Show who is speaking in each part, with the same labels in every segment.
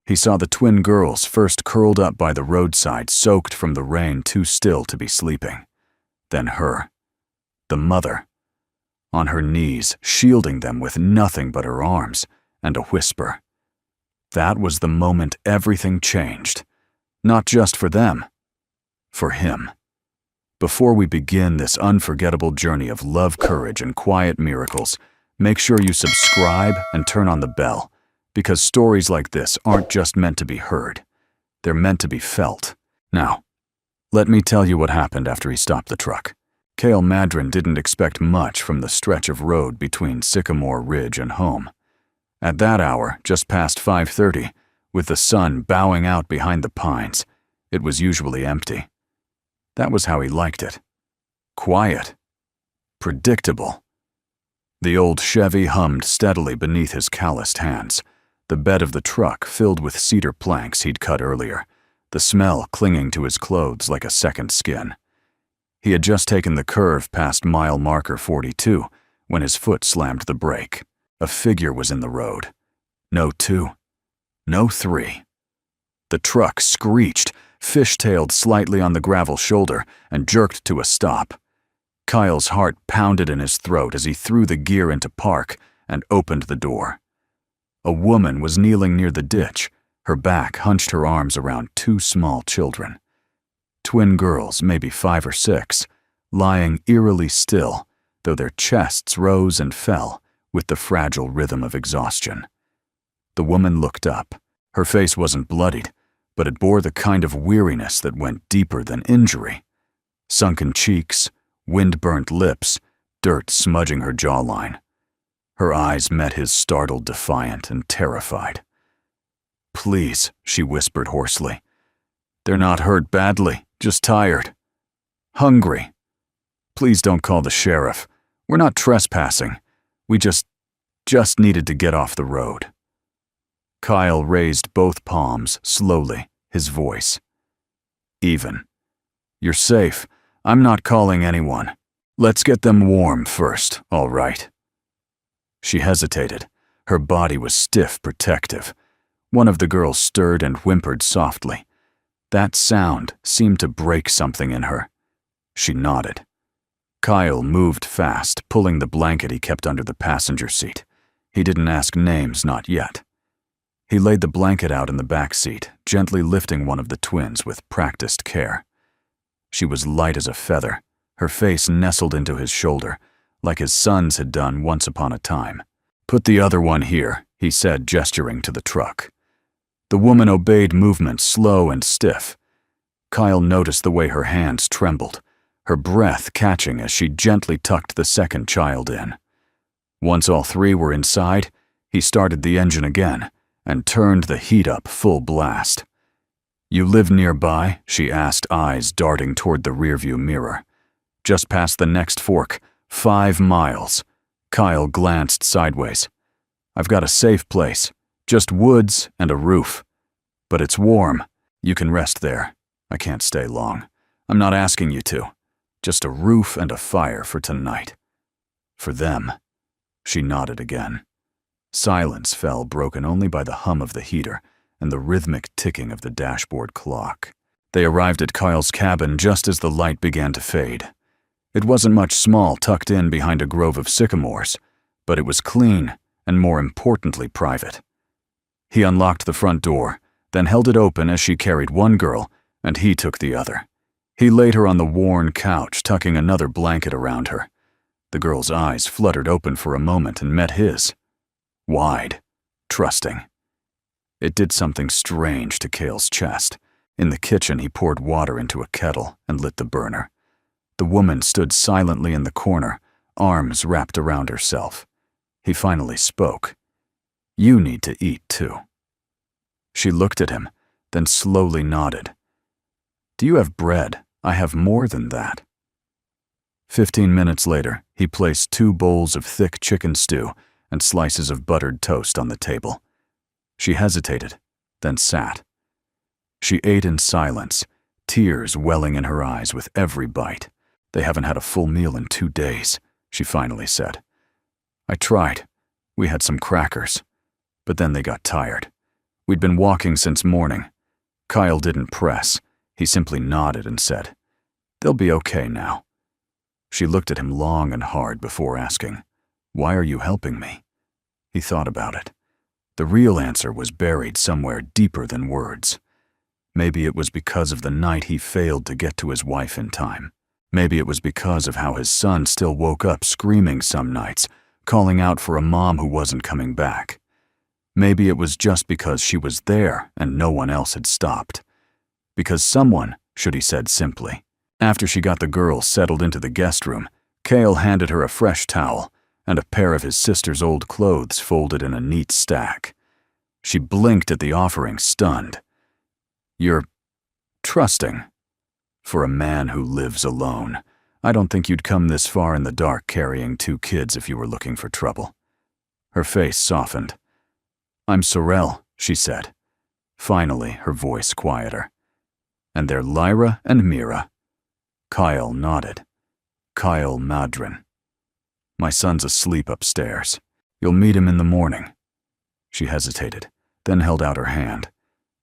Speaker 1: He saw the twin girls first curled up by the roadside, soaked from the rain, too still to be sleeping. Then her, the mother, on her knees, shielding them with nothing but her arms and a whisper. That was the moment everything changed. Not just for them, for him. Before we begin this unforgettable journey of love, courage, and quiet miracles, make sure you subscribe and turn on the bell, because stories like this aren't just meant to be heard. They're meant to be felt. Now, let me tell you what happened after he stopped the truck. Cale Madron didn't expect much from the stretch of road between Sycamore Ridge and home. At that hour, just past 5:30, with the sun bowing out behind the pines, it was usually empty. That was how he liked it. Quiet. Predictable. The old Chevy hummed steadily beneath his calloused hands, the bed of the truck filled with cedar planks he'd cut earlier, the smell clinging to his clothes like a second skin. He had just taken the curve past mile marker 42 when his foot slammed the brake. A figure was in the road. No 2. No 3. The truck screeched, fishtailed slightly on the gravel shoulder, and jerked to a stop. Kyle's heart pounded in his throat as he threw the gear into park and opened the door. A woman was kneeling near the ditch, her back hunched, her arms around 2 small children. Twin girls, maybe 5 or 6, lying eerily still, though their chests rose and fell with the fragile rhythm of exhaustion. The woman looked up. Her face wasn't bloodied, but it bore the kind of weariness that went deeper than injury. Sunken cheeks, wind-burnt lips, dirt smudging her jawline. Her eyes met his, startled, defiant, and terrified. "Please," she whispered hoarsely. "They're not hurt badly, just tired. Hungry. Please don't call the sheriff. We're not trespassing. We just needed to get off the road." Kyle raised both palms slowly, his voice even. "You're safe. I'm not calling anyone. Let's get them warm first, all right?" She hesitated. Her body was stiff, protective. One of the girls stirred and whimpered softly. That sound seemed to break something in her. She nodded. Kyle moved fast, pulling the blanket he kept under the passenger seat. He didn't ask names, not yet. He laid the blanket out in the back seat, gently lifting one of the twins with practiced care. She was light as a feather, her face nestled into his shoulder, like his son's had done once upon a time. "Put the other one here," he said, gesturing to the truck. The woman obeyed, movement slow and stiff. Kyle noticed the way her hands trembled, her breath catching as she gently tucked the second child in. Once all 3 were inside, he started the engine again and turned the heat up full blast. "You live nearby?" she asked, eyes darting toward the rearview mirror. "Just past the next fork, 5 miles. Kyle glanced sideways. "I've got a safe place, just woods and a roof. But it's warm. You can rest there. I can't stay long. I'm not asking you to. Just a roof and a fire for tonight. For them." She nodded again. Silence fell, broken only by the hum of the heater and the rhythmic ticking of the dashboard clock. They arrived at Kyle's cabin just as the light began to fade. It wasn't much, small, tucked in behind a grove of sycamores, but it was clean and, more importantly, private. He unlocked the front door, then held it open as she carried one girl and he took the other. He laid her on the worn couch, tucking another blanket around her. The girl's eyes fluttered open for a moment and met his. Wide, trusting. It did something strange to Cale's chest. In the kitchen, he poured water into a kettle and lit the burner. The woman stood silently in the corner, arms wrapped around herself. He finally spoke. "You need to eat, too." She looked at him, then slowly nodded. "Do you have bread? I have more than that." 15 minutes later, he placed 2 bowls of thick chicken stew and slices of buttered toast on the table. She hesitated, then sat. She ate in silence, tears welling in her eyes with every bite. "They haven't had a full meal in 2 days, she finally said. "I tried. We had some crackers. But then they got tired. We'd been walking since morning. Kyle didn't press. He simply nodded and said, "They'll be okay now." She looked at him long and hard before asking, "Why are you helping me?" He thought about it. The real answer was buried somewhere deeper than words. Maybe it was because of the night he failed to get to his wife in time. Maybe it was because of how his son still woke up screaming some nights, calling out for a mom who wasn't coming back. Maybe it was just because she was there and no one else had stopped. Because someone, should he said simply. After she got the girls settled into the guest room, Cale handed her a fresh towel and a pair of his sister's old clothes folded in a neat stack. She blinked at the offering, stunned. "You're trusting. For a man who lives alone, I don't think you'd come this far in the dark carrying 2 kids if you were looking for trouble." Her face softened. "I'm Sorrel," she said. Finally, her voice quieter. "And they're Lyra and Mira." Kyle nodded. "Kyle Madrin. My son's asleep upstairs. You'll meet him in the morning." She hesitated, then held out her hand.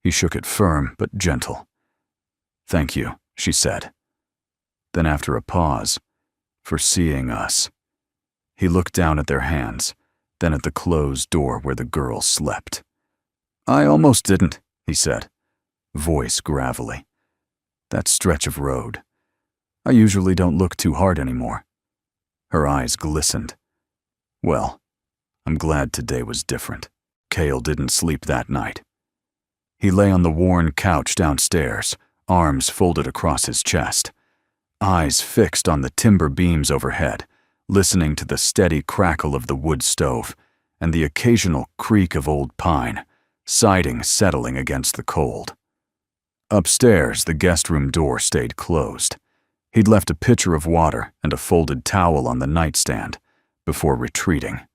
Speaker 1: He shook it firm but gentle. "Thank you," she said. Then after a pause, "For seeing us." He looked down at their hands, then at the closed door where the girls slept. "I almost didn't," he said, voice gravelly. "That stretch of road. I usually don't look too hard anymore." Her eyes glistened. "Well, I'm glad today was different." Cale didn't sleep that night. He lay on the worn couch downstairs, arms folded across his chest, eyes fixed on the timber beams overhead, listening to the steady crackle of the wood stove and the occasional creak of old pine, siding settling against the cold. Upstairs, the guest room door stayed closed. He'd left a pitcher of water and a folded towel on the nightstand before retreating.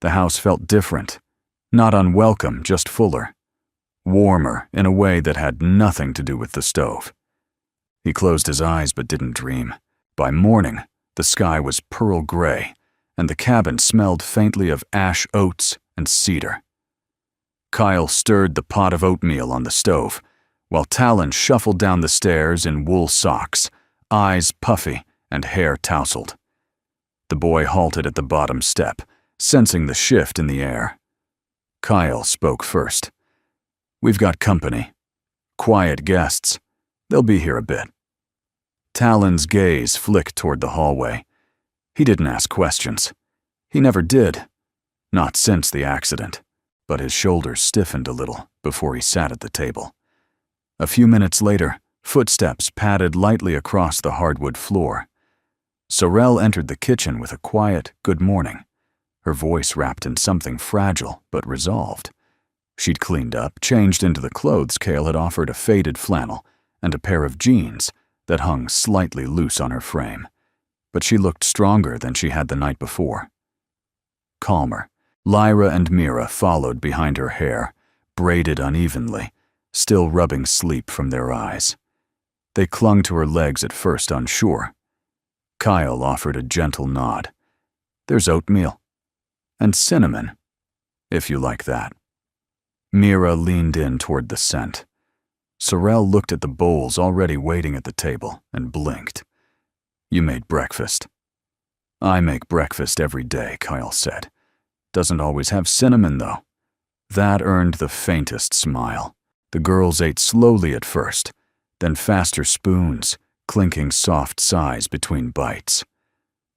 Speaker 1: The house felt different, not unwelcome, just fuller. Warmer in a way that had nothing to do with the stove. He closed his eyes but didn't dream. By morning, the sky was pearl gray, and the cabin smelled faintly of ash oats and cedar. Kyle stirred the pot of oatmeal on the stove, while Talon shuffled down the stairs in wool socks, eyes puffy and hair tousled. The boy halted at the bottom step, sensing the shift in the air. Kyle spoke first. "We've got company. Quiet guests. They'll be here a bit." Talon's gaze flicked toward the hallway. He didn't ask questions. He never did. Not since the accident. But his shoulders stiffened a little before he sat at the table. A few minutes later, footsteps padded lightly across the hardwood floor. Sorrel entered the kitchen with a quiet "good morning," her voice wrapped in something fragile but resolved. She'd cleaned up, changed into the clothes Cale had offered, a faded flannel and a pair of jeans that hung slightly loose on her frame. But she looked stronger than she had the night before. Calmer, Lyra and Mira followed behind her hair, braided unevenly, still rubbing sleep from their eyes. They clung to her legs at first, unsure. Kyle offered a gentle nod. "There's oatmeal. And cinnamon, if you like that." Mira leaned in toward the scent. Sorrel looked at the bowls already waiting at the table and blinked. "You made breakfast." "I make breakfast every day," Kyle said. "Doesn't always have cinnamon, though." That earned the faintest smile. The girls ate slowly at first, then faster spoons, clinking soft sighs between bites.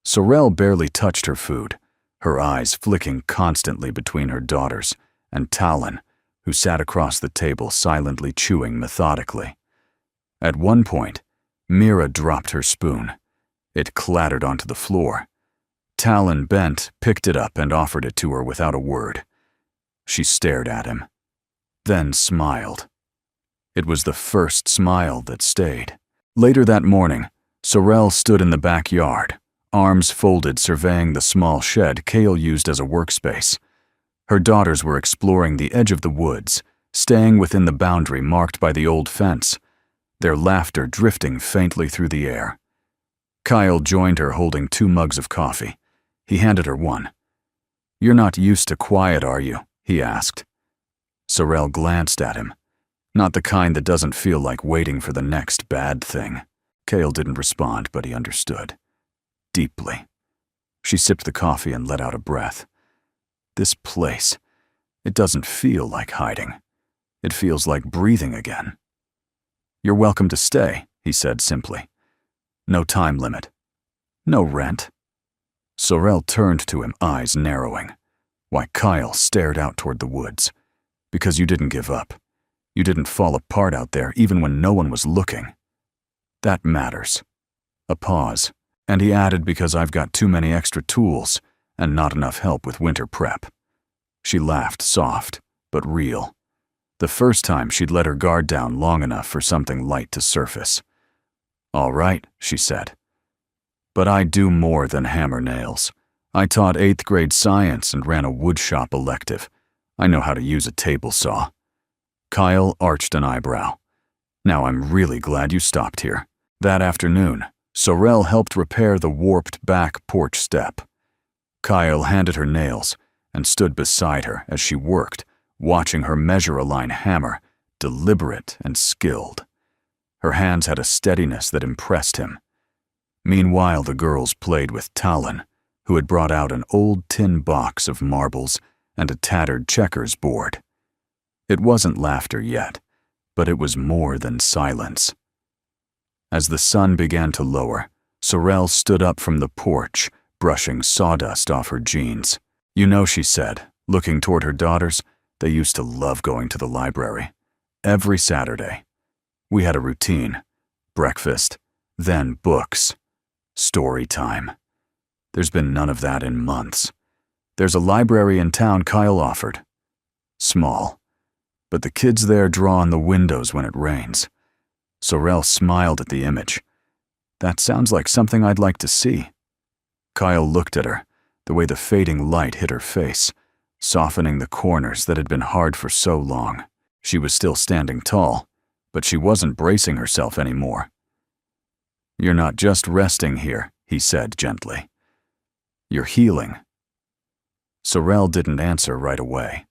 Speaker 1: Sorrel barely touched her food, her eyes flicking constantly between her daughters and Talon, who sat across the table silently chewing methodically. At one point, Mira dropped her spoon. It clattered onto the floor. Talon bent, picked it up, and offered it to her without a word. She stared at him, then smiled. It was the first smile that stayed. Later that morning, Sorrel stood in the backyard, arms folded surveying the small shed Cale used as a workspace. Her daughters were exploring the edge of the woods, staying within the boundary marked by the old fence, their laughter drifting faintly through the air. Kyle joined her holding 2 mugs of coffee. He handed her one. "You're not used to quiet, are you?" he asked. Sorrel glanced at him. Not the kind that doesn't feel like waiting for the next bad thing. Cale didn't respond, but he understood. Deeply. She sipped the coffee and let out a breath. This place, it doesn't feel like hiding. It feels like breathing again. "You're welcome to stay," he said simply. "No time limit. No rent." Sorrel turned to him, eyes narrowing. Why, Kyle stared out toward the woods. "Because you didn't give up. You didn't fall apart out there even when no one was looking. That matters." A pause, and he added, "Because I've got too many extra tools and not enough help with winter prep." She laughed, soft, but real. The first time she'd let her guard down long enough for something light to surface. "All right," she said. "But I do more than hammer nails. I taught 8th grade science and ran a woodshop elective. I know how to use a table saw." Kyle arched an eyebrow. "Now I'm really glad you stopped here." That afternoon, Sorrel helped repair the warped back porch step. Kyle handed her nails and stood beside her as she worked, watching her measure-a-line hammer, deliberate and skilled. Her hands had a steadiness that impressed him. Meanwhile, the girls played with Talon, who had brought out an old tin box of marbles and a tattered checkers board. It wasn't laughter yet, but it was more than silence. As the sun began to lower, Sorrel stood up from the porch, brushing sawdust off her jeans. "You know," she said, looking toward her daughters, "they used to love going to the library. Every Saturday. We had a routine. Breakfast, then books. Story time. There's been none of that in months. There's a library in town Kyle offered. Small. But the kids there draw on the windows when it rains." Sorrel smiled at the image. "That sounds like something I'd like to see." Kyle looked at her, the way the fading light hit her face, softening the corners that had been hard for so long. She was still standing tall, but she wasn't bracing herself anymore. "You're not just resting here," he said gently. "You're healing." Sorrel didn't answer right away.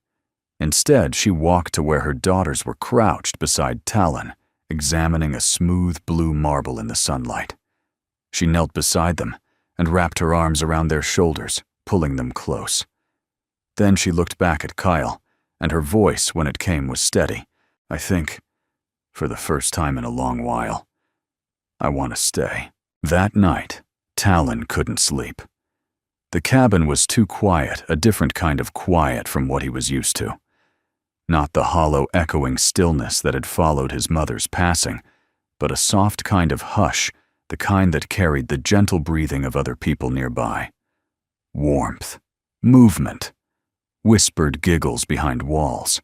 Speaker 1: Instead, she walked to where her daughters were crouched beside Talon, examining a smooth blue marble in the sunlight. She knelt beside them and wrapped her arms around their shoulders, pulling them close. Then she looked back at Kyle, and her voice, when it came, was steady. "I think, for the first time in a long while, I want to stay." That night, Talon couldn't sleep. The cabin was too quiet, a different kind of quiet from what he was used to. Not the hollow, echoing stillness that had followed his mother's passing, but a soft kind of hush, the kind that carried the gentle breathing of other people nearby. Warmth, movement, whispered giggles behind walls.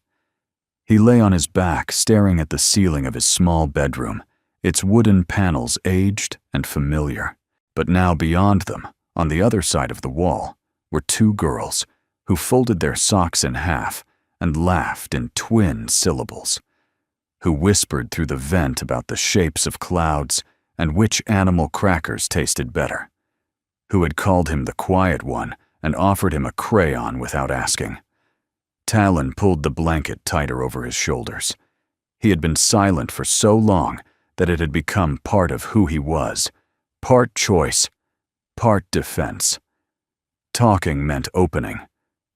Speaker 1: He lay on his back, staring at the ceiling of his small bedroom, its wooden panels aged and familiar. But now beyond them, on the other side of the wall, were two girls who folded their socks in half and laughed in twin syllables, who whispered through the vent about the shapes of clouds and which animal crackers tasted better, who had called him the quiet one and offered him a crayon without asking. Talon pulled the blanket tighter over his shoulders. He had been silent for so long that it had become part of who he was, part choice, part defense. Talking meant opening.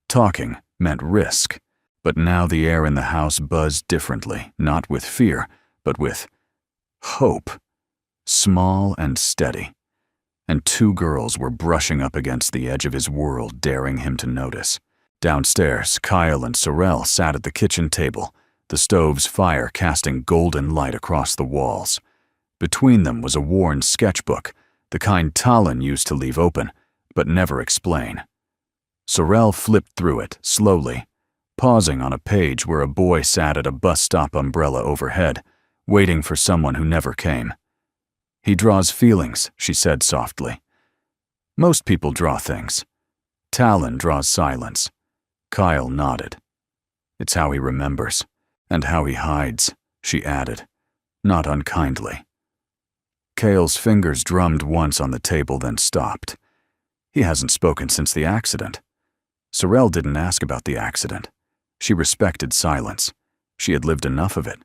Speaker 1: Talking meant risk. But now the air in the house buzzed differently, not with fear, but with hope, small and steady. And two girls were brushing up against the edge of his world, daring him to notice. Downstairs, Kyle and Sorrel sat at the kitchen table, the stove's fire casting golden light across the walls. Between them was a worn sketchbook, the kind Talon used to leave open, but never explain. Sorrel flipped through it, slowly, pausing on a page where a boy sat at a bus stop umbrella overhead, waiting for someone who never came. "He draws feelings," she said softly. "Most people draw things. Talon draws silence." Kyle nodded. "It's how he remembers, and how he hides," she added, not unkindly. Cale's fingers drummed once on the table, then stopped. He hasn't spoken since the accident. Sorrel didn't ask about the accident. She respected silence. She had lived enough of it.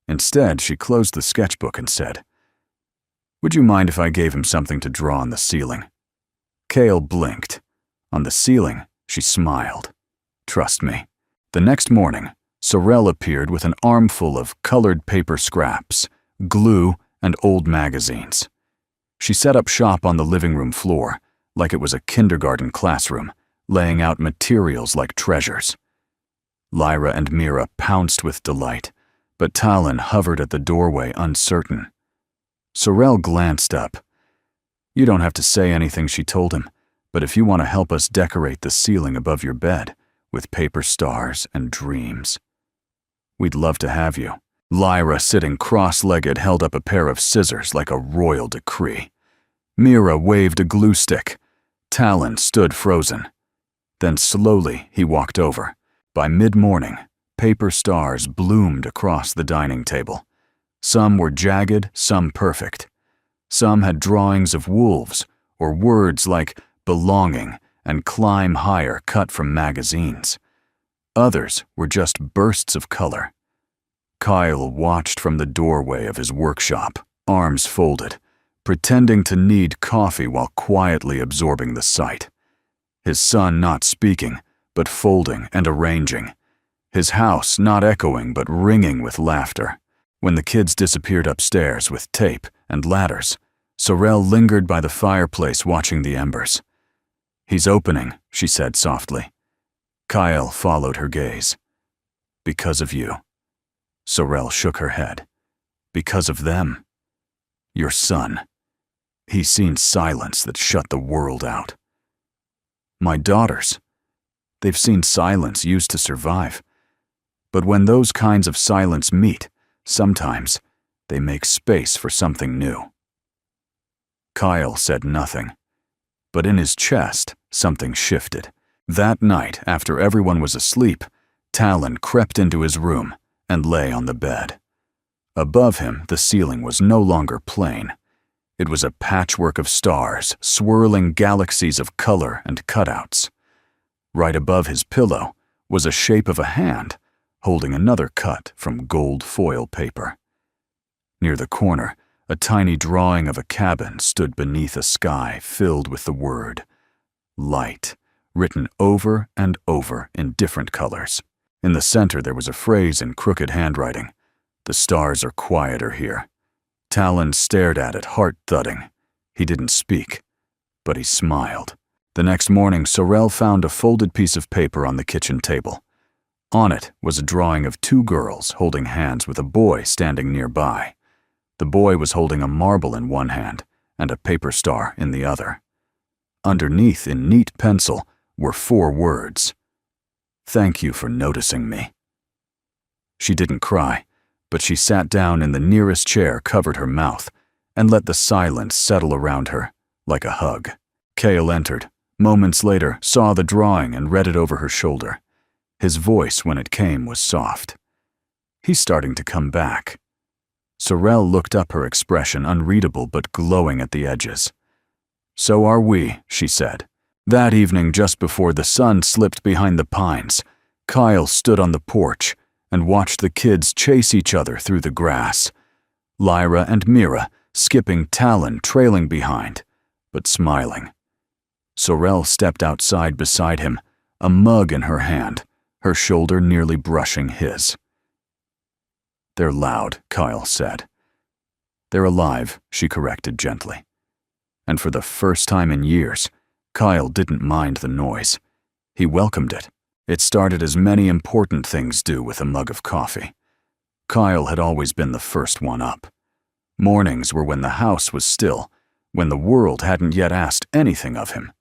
Speaker 1: Instead, she closed the sketchbook and said, "Would you mind if I gave him something to draw on the ceiling?" Cale blinked. On the ceiling, she smiled. "Trust me." The next morning, Sorel appeared with an armful of colored paper scraps, glue, and old magazines. She set up shop on the living room floor, like it was a kindergarten classroom, laying out materials like treasures. Lyra and Mira pounced with delight, but Talon hovered at the doorway uncertain. Sorel glanced up. "You don't have to say anything," she told him, "but if you want to help us decorate the ceiling above your bed with paper stars and dreams, we'd love to have you." Lyra, sitting cross-legged, held up a pair of scissors like a royal decree. Mira waved a glue stick. Talon stood frozen. Then slowly he walked over. By mid-morning, paper stars bloomed across the dining table. Some were jagged, some perfect. Some had drawings of wolves or words like belonging and climb higher cut from magazines. Others were just bursts of color. Kyle watched from the doorway of his workshop, arms folded, pretending to need coffee while quietly absorbing the sight. His son not speaking, but folding and arranging. His house not echoing but ringing with laughter. When the kids disappeared upstairs with tape and ladders, Sorel lingered by the fireplace watching the embers. "He's opening," she said softly. Kyle followed her gaze. "Because of you." Sorel shook her head. "Because of them. Your son. He's seen silence that shut the world out. My daughters. They've seen silence used to survive. But when those kinds of silence meet, sometimes they make space for something new." Kyle said nothing, but in his chest, something shifted. That night, after everyone was asleep, Talon crept into his room and lay on the bed. Above him, the ceiling was no longer plain. It was a patchwork of stars, swirling galaxies of color and cutouts. Right above his pillow was a shape of a hand, holding another cut from gold foil paper. Near the corner, a tiny drawing of a cabin stood beneath a sky filled with the word "light," written over and over in different colors. In the center there was a phrase in crooked handwriting: "The stars are quieter here." Talon stared at it, heart thudding. He didn't speak, but he smiled. The next morning, Sorel found a folded piece of paper on the kitchen table. On it was a drawing of two girls holding hands with a boy standing nearby. The boy was holding a marble in one hand and a paper star in the other. Underneath, in neat pencil, were 4 words: "Thank you for noticing me." She didn't cry, but she sat down in the nearest chair, covered her mouth, and let the silence settle around her like a hug. Cale entered, moments later, saw the drawing and read it over her shoulder. His voice, when it came, was soft. "He's starting to come back." Sorel looked up, her expression unreadable but glowing at the edges. "So are we," she said. That evening, just before the sun slipped behind the pines, Kyle stood on the porch and watched the kids chase each other through the grass. Lyra and Mira skipping, Talon trailing behind, but smiling. Sorel stepped outside beside him, a mug in her hand, her shoulder nearly brushing his. "They're loud," Kyle said. "They're alive," she corrected gently. And for the first time in years, Kyle didn't mind the noise. He welcomed it. It started as many important things do with a mug of coffee. Kyle had always been the first one up. Mornings were when the house was still, when the world hadn't yet asked anything of him.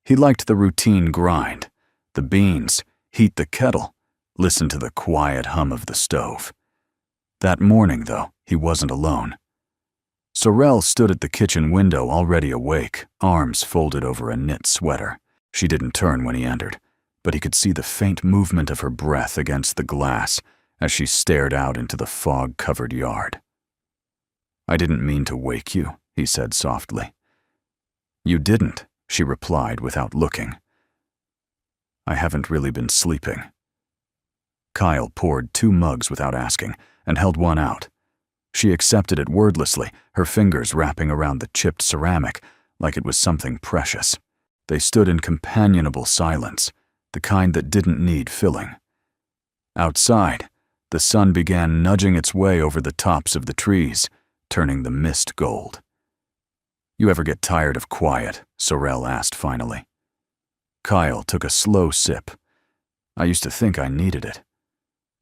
Speaker 1: He liked the routine grind, the beans, heat the kettle, listen to the quiet hum of the stove. That morning, though, he wasn't alone. Sorel stood at the kitchen window, already awake, arms folded over a knit sweater. She didn't turn when he entered, but he could see the faint movement of her breath against the glass as she stared out into the fog-covered yard. "I didn't mean to wake you," he said softly. "You didn't," she replied without looking. "I haven't really been sleeping." Kyle poured 2 mugs without asking and held one out. She accepted it wordlessly, her fingers wrapping around the chipped ceramic like it was something precious. They stood in companionable silence, the kind that didn't need filling. Outside, the sun began nudging its way over the tops of the trees, turning the mist gold. "You ever get tired of quiet?" Sorel asked finally. Kyle took a slow sip. "I used to think I needed it.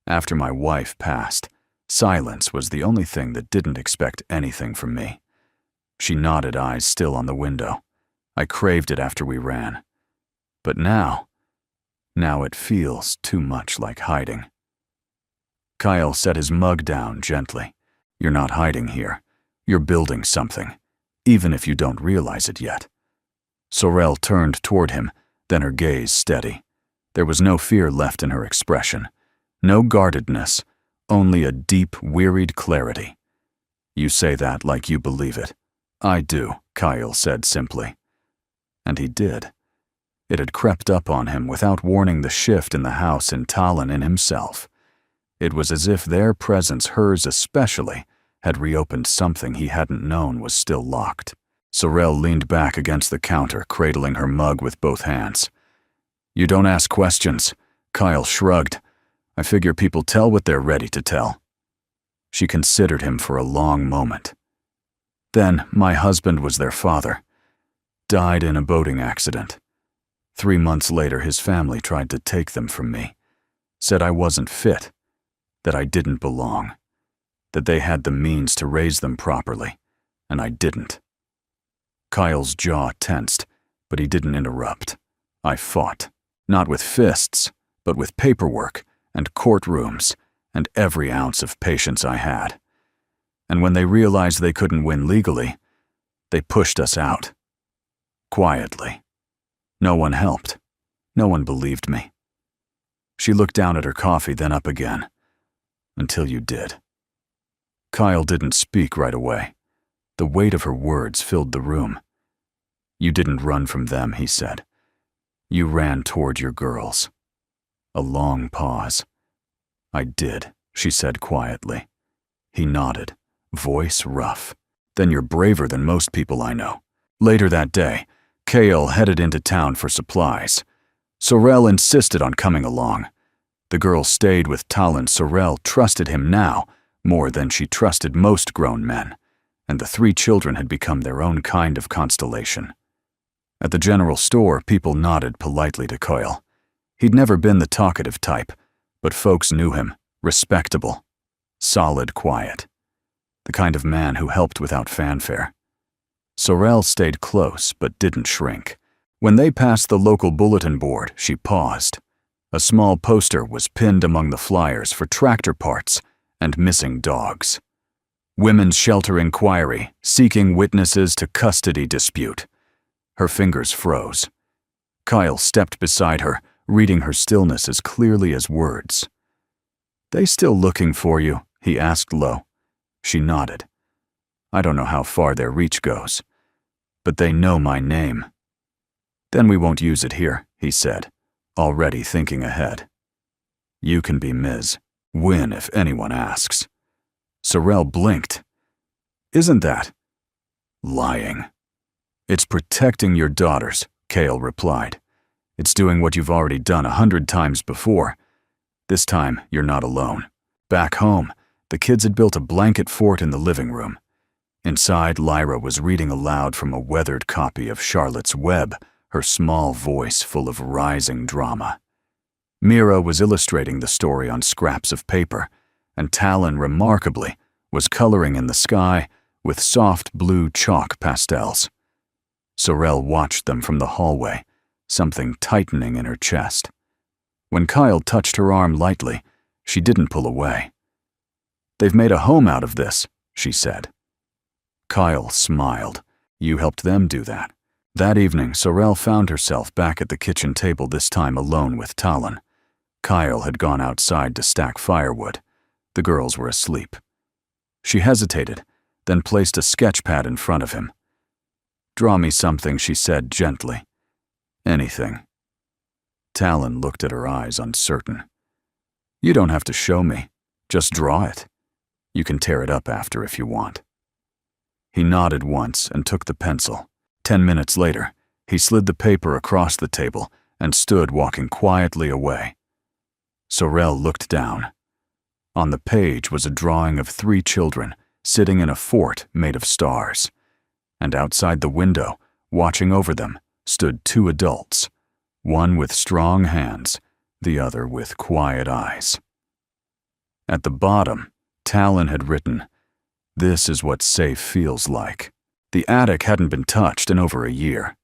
Speaker 1: After my wife passed, silence was the only thing that didn't expect anything from me." She nodded, eyes still on the window. "I craved it after we ran. But now it feels too much like hiding." Kyle set his mug down gently. "You're not hiding here. You're building something, even if you don't realize it yet." Sorel turned toward him, then her gaze steady. There was no fear left in her expression, no guardedness, only a deep, wearied clarity. "You say that like you believe it." "I do," Kyle said simply. And he did. It had crept up on him without warning the shift in the house in Tallinn in himself. It was as if their presence, hers especially, had reopened something he hadn't known was still locked. Sorel leaned back against the counter, cradling her mug with both hands. "You don't ask questions." Kyle shrugged. "I figure people tell what they're ready to tell." She considered him for a long moment. "Then, my husband was their father. Died in a boating accident. 3 months later, his family tried to take them from me. Said I wasn't fit, that I didn't belong, that they had the means to raise them properly, and I didn't." Kyle's jaw tensed, but he didn't interrupt. "I fought, not with fists, but with paperwork and courtrooms and every ounce of patience I had. And when they realized they couldn't win legally, they pushed us out. Quietly. No one helped. No one believed me." She looked down at her coffee, then up again. "Until you did." Kyle didn't speak right away. The weight of her words filled the room. "You didn't run from them," he said. "You ran toward your girls." A long pause. "I did," she said quietly. He nodded, voice rough. "Then you're braver than most people I know." Later that day, Kale headed into town for supplies. Sorel insisted on coming along. The girl stayed with Tallinn. Sorel trusted him now more than she trusted most grown men, and the 3 children had become their own kind of constellation. At the general store, people nodded politely to Kyle. He'd never been the talkative type, but folks knew him, respectable, solid, quiet, the kind of man who helped without fanfare. Sorel stayed close but didn't shrink. When they passed the local bulletin board, she paused. A small poster was pinned among the flyers for tractor parts and missing dogs. "Women's Shelter Inquiry, seeking witnesses to custody dispute." Her fingers froze. Kyle stepped beside her, reading her stillness as clearly as words. "They still looking for you?" he asked low. She nodded. "I don't know how far their reach goes, but they know my name." "Then we won't use it here," he said, already thinking ahead. "You can be Ms. Wynne if anyone asks." Sorel blinked. "Isn't that lying?" "It's protecting your daughters," Kale replied. "It's doing what you've already done 100 times before. This time, you're not alone." Back home, the kids had built a blanket fort in the living room. Inside, Lyra was reading aloud from a weathered copy of Charlotte's Web, her small voice full of rising drama. Mira was illustrating the story on scraps of paper, and Tallinn, remarkably, was coloring in the sky with soft blue chalk pastels. Sorel watched them from the hallway, something tightening in her chest. When Kyle touched her arm lightly, she didn't pull away. "They've made a home out of this," she said. Kyle smiled. "You helped them do that." That evening, Sorel found herself back at the kitchen table, this time alone with Tallinn. Kyle had gone outside to stack firewood. The girls were asleep. She hesitated, then placed a sketch pad in front of him. "Draw me something," she said gently. "Anything." Tallinn looked at her, eyes uncertain. You don't have to show me. Just draw it. You can tear it up after if you want. He nodded once and took the pencil. 10 minutes later, he slid the paper across the table and stood walking quietly away. Sorel looked down. On the page was a drawing of 3 children sitting in a fort made of stars, and outside the window, watching over them, stood 2 adults, one with strong hands, the other with quiet eyes. At the bottom, Talon had written, "This is what safe feels like." The attic hadn't been touched in over a year.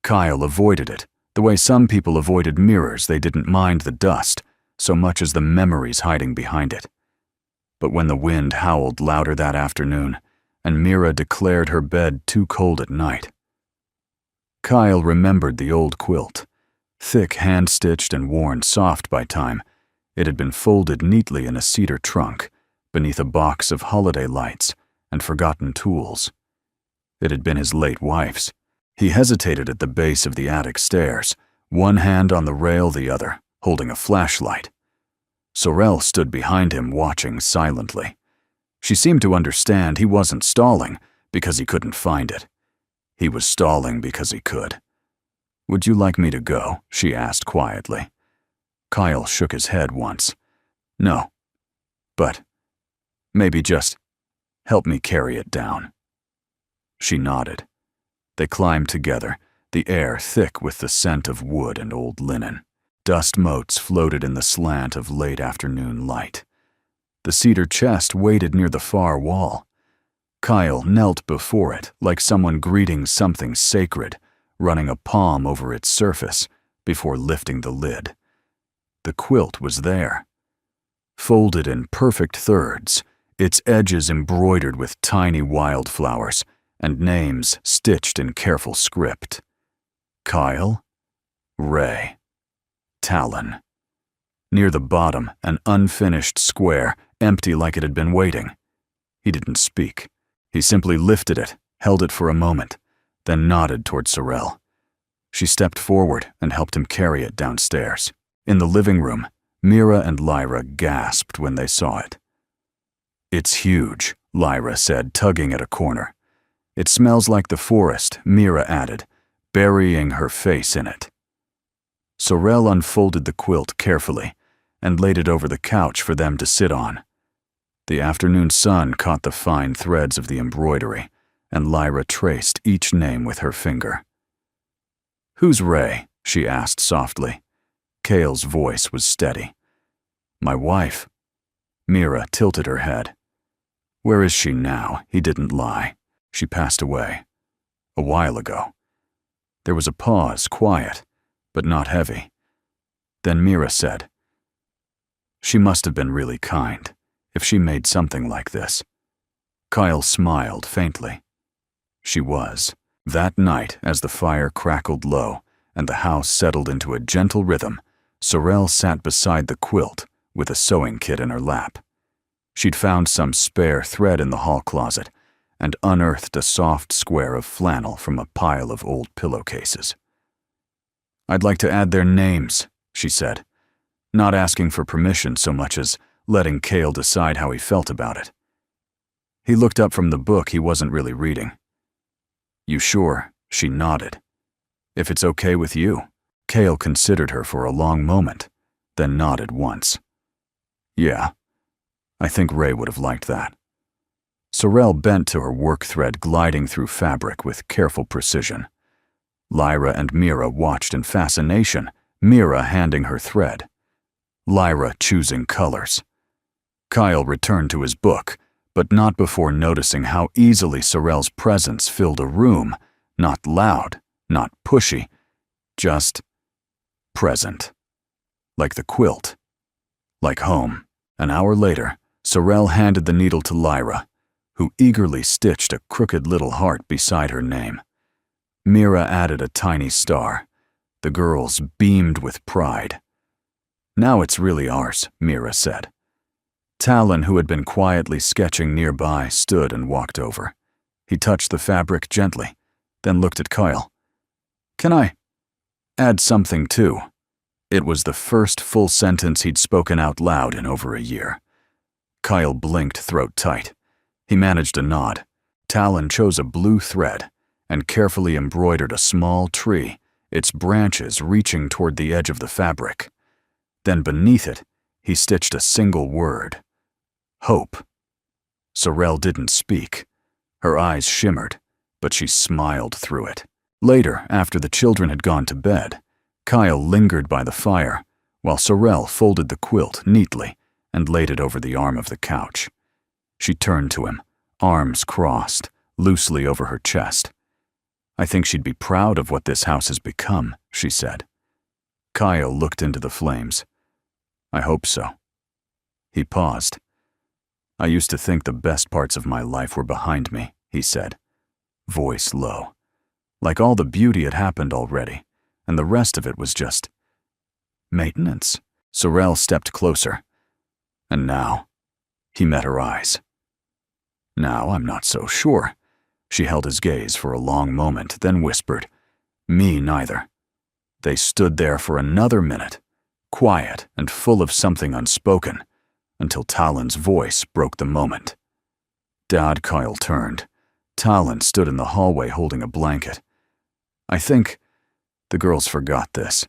Speaker 1: Kyle avoided it, the way some people avoided mirrors. They didn't mind the dust so much as the memories hiding behind it. But when the wind howled louder that afternoon, and Mira declared her bed too cold at night, Kyle remembered the old quilt. Thick, hand-stitched and worn soft by time, it had been folded neatly in a cedar trunk beneath a box of holiday lights and forgotten tools. It had been his late wife's. He hesitated at the base of the attic stairs, one hand on the rail, the other holding a flashlight. Sorel stood behind him, watching silently. She seemed to understand he wasn't stalling because he couldn't find it. He was stalling because he could. "Would you like me to go?" she asked quietly. Kyle shook his head once. "No. But maybe just help me carry it down." She nodded. They climbed together, the air thick with the scent of wood and old linen. Dust motes floated in the slant of late afternoon light. The cedar chest waited near the far wall. Kyle knelt before it like someone greeting something sacred, running a palm over its surface before lifting the lid. The quilt was there. Folded in perfect thirds, its edges embroidered with tiny wildflowers and names stitched in careful script. Kyle, Ray, Talon. Near the bottom, an unfinished square, empty like it had been waiting. He didn't speak. He simply lifted it, held it for a moment, then nodded toward Sorel. She stepped forward and helped him carry it downstairs. In the living room, Mira and Lyra gasped when they saw it. "It's huge," Lyra said, tugging at a corner. "It smells like the forest," Mira added, burying her face in it. Sorel unfolded the quilt carefully and laid it over the couch for them to sit on. The afternoon sun caught the fine threads of the embroidery, and Lyra traced each name with her finger. "Who's Ray?" she asked softly. Cale's voice was steady. "My wife." Mira tilted her head. "Where is she now?" He didn't lie. "She passed away. A while ago." There was a pause, quiet, but not heavy. Then Mira said, "She must have been really kind, if she made something like this." Kyle smiled faintly. She was. That night, as the fire crackled low and the house settled into a gentle rhythm, Sorel sat beside the quilt with a sewing kit in her lap. She'd found some spare thread in the hall closet and unearthed a soft square of flannel from a pile of old pillowcases. "I'd like to add their names," she said, not asking for permission so much as letting Cale decide how he felt about it. He looked up from the book he wasn't really reading. "You sure?" She nodded. "If it's okay with you." Cale considered her for a long moment, then nodded once. "Yeah, I think Ray would have liked that." Sorel bent to her work thread gliding through fabric with careful precision. Lyra and Mira watched in fascination, Mira handing her thread. Lyra choosing colors. Kyle returned to his book, but not before noticing how easily Sorel's presence filled a room, not loud, not pushy, just present. Like the quilt. Like home. An hour later, Sorel handed the needle to Lyra, who eagerly stitched a crooked little heart beside her name. Mira added a tiny star. The girls beamed with pride. "Now it's really ours," Mira said. Talon, who had been quietly sketching nearby, stood and walked over. He touched the fabric gently, then looked at Kyle. "Can I add something too?" It was the first full sentence he'd spoken out loud in over a year. Kyle blinked, throat tight. He managed a nod. Talon chose a blue thread and carefully embroidered a small tree, its branches reaching toward the edge of the fabric. Then beneath it, he stitched a single word: hope. Sorrel didn't speak. Her eyes shimmered, but she smiled through it. Later, after the children had gone to bed, Kyle lingered by the fire while Sorrel folded the quilt neatly and laid it over the arm of the couch. She turned to him, arms crossed, loosely over her chest. "I think she'd be proud of what this house has become," she said. Kyle looked into the flames. "I hope so." He paused. "I used to think the best parts of my life were behind me," he said, voice low. Like all the beauty had happened already, and the rest of it was just maintenance. Sorrel stepped closer. "And now?" He met her eyes. "Now I'm not so sure." She held his gaze for a long moment, then whispered, "Me neither." They stood there for another minute, quiet and full of something unspoken, until Talon's voice broke the moment. "Dad," Kyle turned. Talon stood in the hallway holding a blanket. "I think..." The girls forgot this.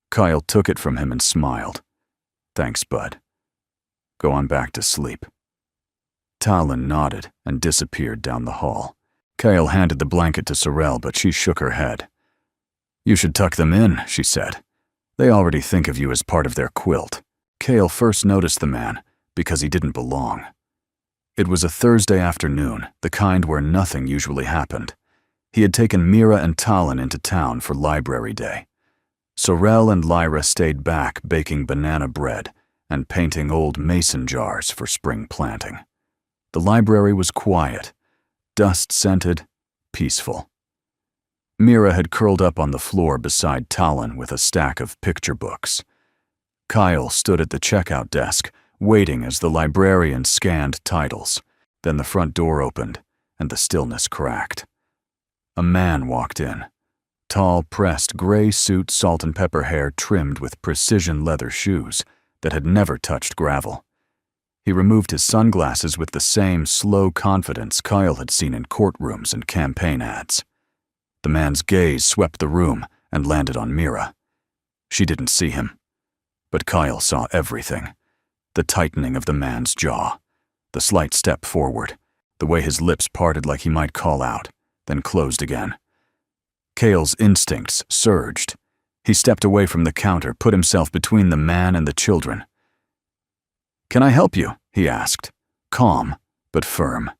Speaker 1: Kyle took it from him and smiled. "Thanks, bud. Go on back to sleep." Talon nodded and disappeared down the hall. Kyle handed the blanket to Sorrel, but she shook her head. "You should tuck them in," she said. "They already think of you as part of their quilt." Kyle first noticed the man because he didn't belong. It was a Thursday afternoon, the kind where nothing usually happened. He had taken Mira and Talon into town for library day. Sorrel and Lyra stayed back baking banana bread and painting old mason jars for spring planting. The library was quiet, dust-scented, peaceful. Mira had curled up on the floor beside Talon with a stack of picture books. Kyle stood at the checkout desk, waiting as the librarian scanned titles. Then the front door opened, and the stillness cracked. A man walked in. Tall, pressed, gray suit, salt and pepper hair trimmed with precision leather shoes that had never touched gravel. He removed his sunglasses with the same slow confidence Kyle had seen in courtrooms and campaign ads. The man's gaze swept the room and landed on Mira. She didn't see him, but Kyle saw everything. The tightening of the man's jaw, the slight step forward, the way his lips parted like he might call out, then closed again. Kyle's instincts surged. He stepped away from the counter, put himself between the man and the children. "Can I help you?" he asked, calm but firm.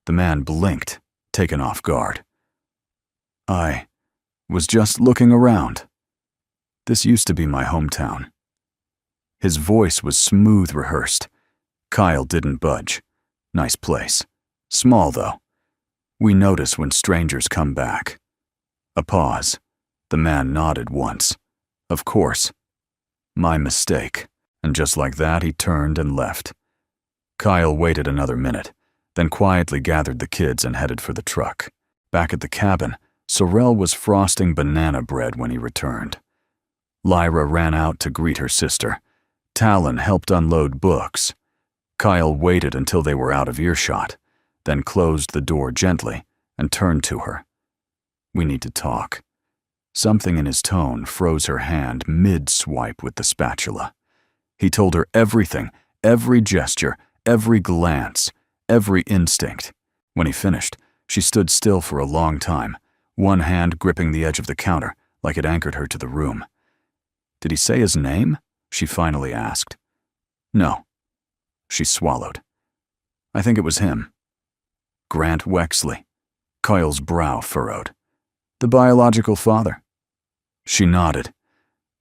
Speaker 1: The man blinked, taken off guard. "I was just looking around. This used to be my hometown." His voice was smooth rehearsed. Kyle didn't budge. "Nice place. Small, though. We notice when strangers come back." A pause. The man nodded once. "Of course. My mistake." And just like that, he turned and left. Kyle waited another minute, then quietly gathered the kids and headed for the truck. Back at the cabin, Sorrel was frosting banana bread when he returned. Lyra ran out to greet her sister. Talon helped unload books. Kyle waited until they were out of earshot, then closed the door gently and turned to her. "We need to talk." Something in his tone froze her hand mid-swipe with the spatula. He told her everything, every gesture, every glance, every instinct. When he finished, she stood still for a long time, one hand gripping the edge of the counter like it anchored her to the room. "Did he say his name?" she finally asked. "No." She swallowed. "I think it was him." "Grant Wexley." Kyle's brow furrowed. "The biological father." She nodded.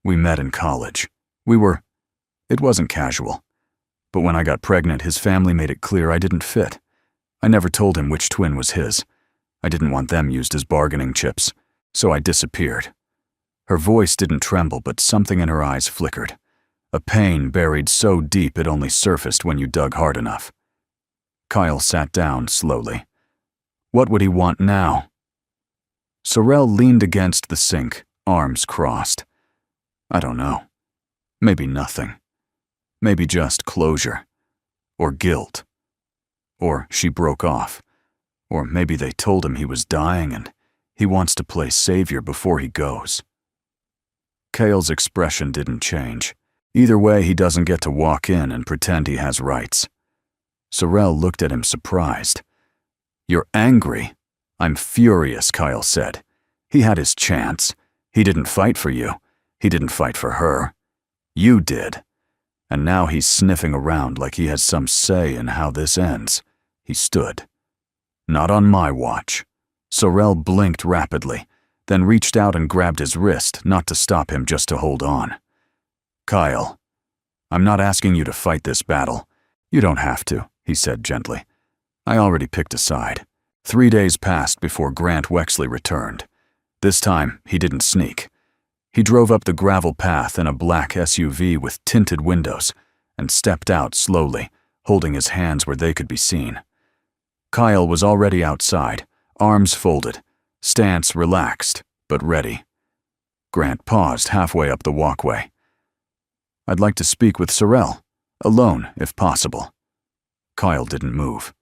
Speaker 1: "We met in college. It wasn't casual. But when I got pregnant, his family made it clear I didn't fit. I never told him which twin was his. I didn't want them used as bargaining chips, so I disappeared." Her voice didn't tremble, but something in her eyes flickered. A pain buried so deep it only surfaced when you dug hard enough. Kyle sat down slowly. What would he want now? Sorrel leaned against the sink, arms crossed. "I don't know," Maybe nothing. Maybe just closure. Or guilt. Or she broke off. Or maybe they told him he was dying and he wants to play savior before he goes. Cale's expression didn't change. Either way, he doesn't get to walk in and pretend he has rights. Sorrel looked at him surprised. "You're angry?" "I'm furious," Kyle said. "He had his chance. He didn't fight for you. He didn't fight for her. You did. And now he's sniffing around like he has some say in how this ends." He stood. "Not on my watch." Sorrel blinked rapidly, then reached out and grabbed his wrist, not to stop him, just to hold on. "Kyle, I'm not asking you to fight this battle. You don't have to," he said gently. "I already picked a side." 3 days passed before Grant Wexley returned. This time, he didn't sneak. He drove up the gravel path in a black SUV with tinted windows and stepped out slowly, holding his hands where they could be seen. Kyle was already outside, arms folded, stance relaxed, but ready. Grant paused halfway up the walkway. "I'd like to speak with Sorrel, alone if possible." Kyle didn't move.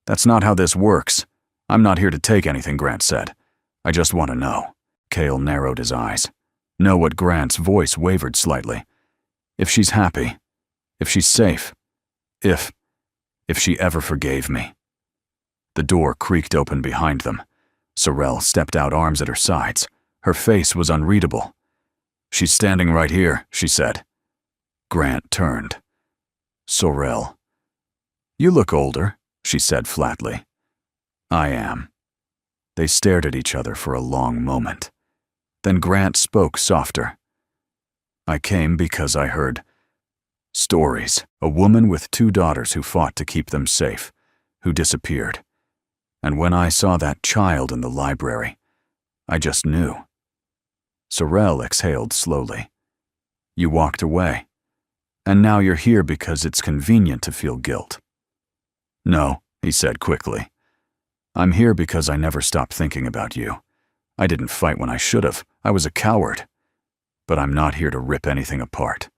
Speaker 1: "That's not how this works. I'm not here to take anything," Grant said. "I just want to know." Cale narrowed his eyes. Know what Grant's voice wavered slightly. "If she's happy. If she's safe. If she ever forgave me." The door creaked open behind them. Sorrel stepped out, arms at her sides. Her face was unreadable. "She's standing right here," she said. Grant turned. "Sorrel." "You look older," she said flatly. "I am." They stared at each other for a long moment. Then Grant spoke softer. "I came because I heard stories. A woman with 2 daughters who fought to keep them safe, who disappeared. And when I saw that child in the library, I just knew." Sorrel exhaled slowly. "You walked away. And now you're here because it's convenient to feel guilt." "No," he said quickly. "I'm here because I never stopped thinking about you. I didn't fight when I should have. I was a coward. But I'm not here to rip anything apart.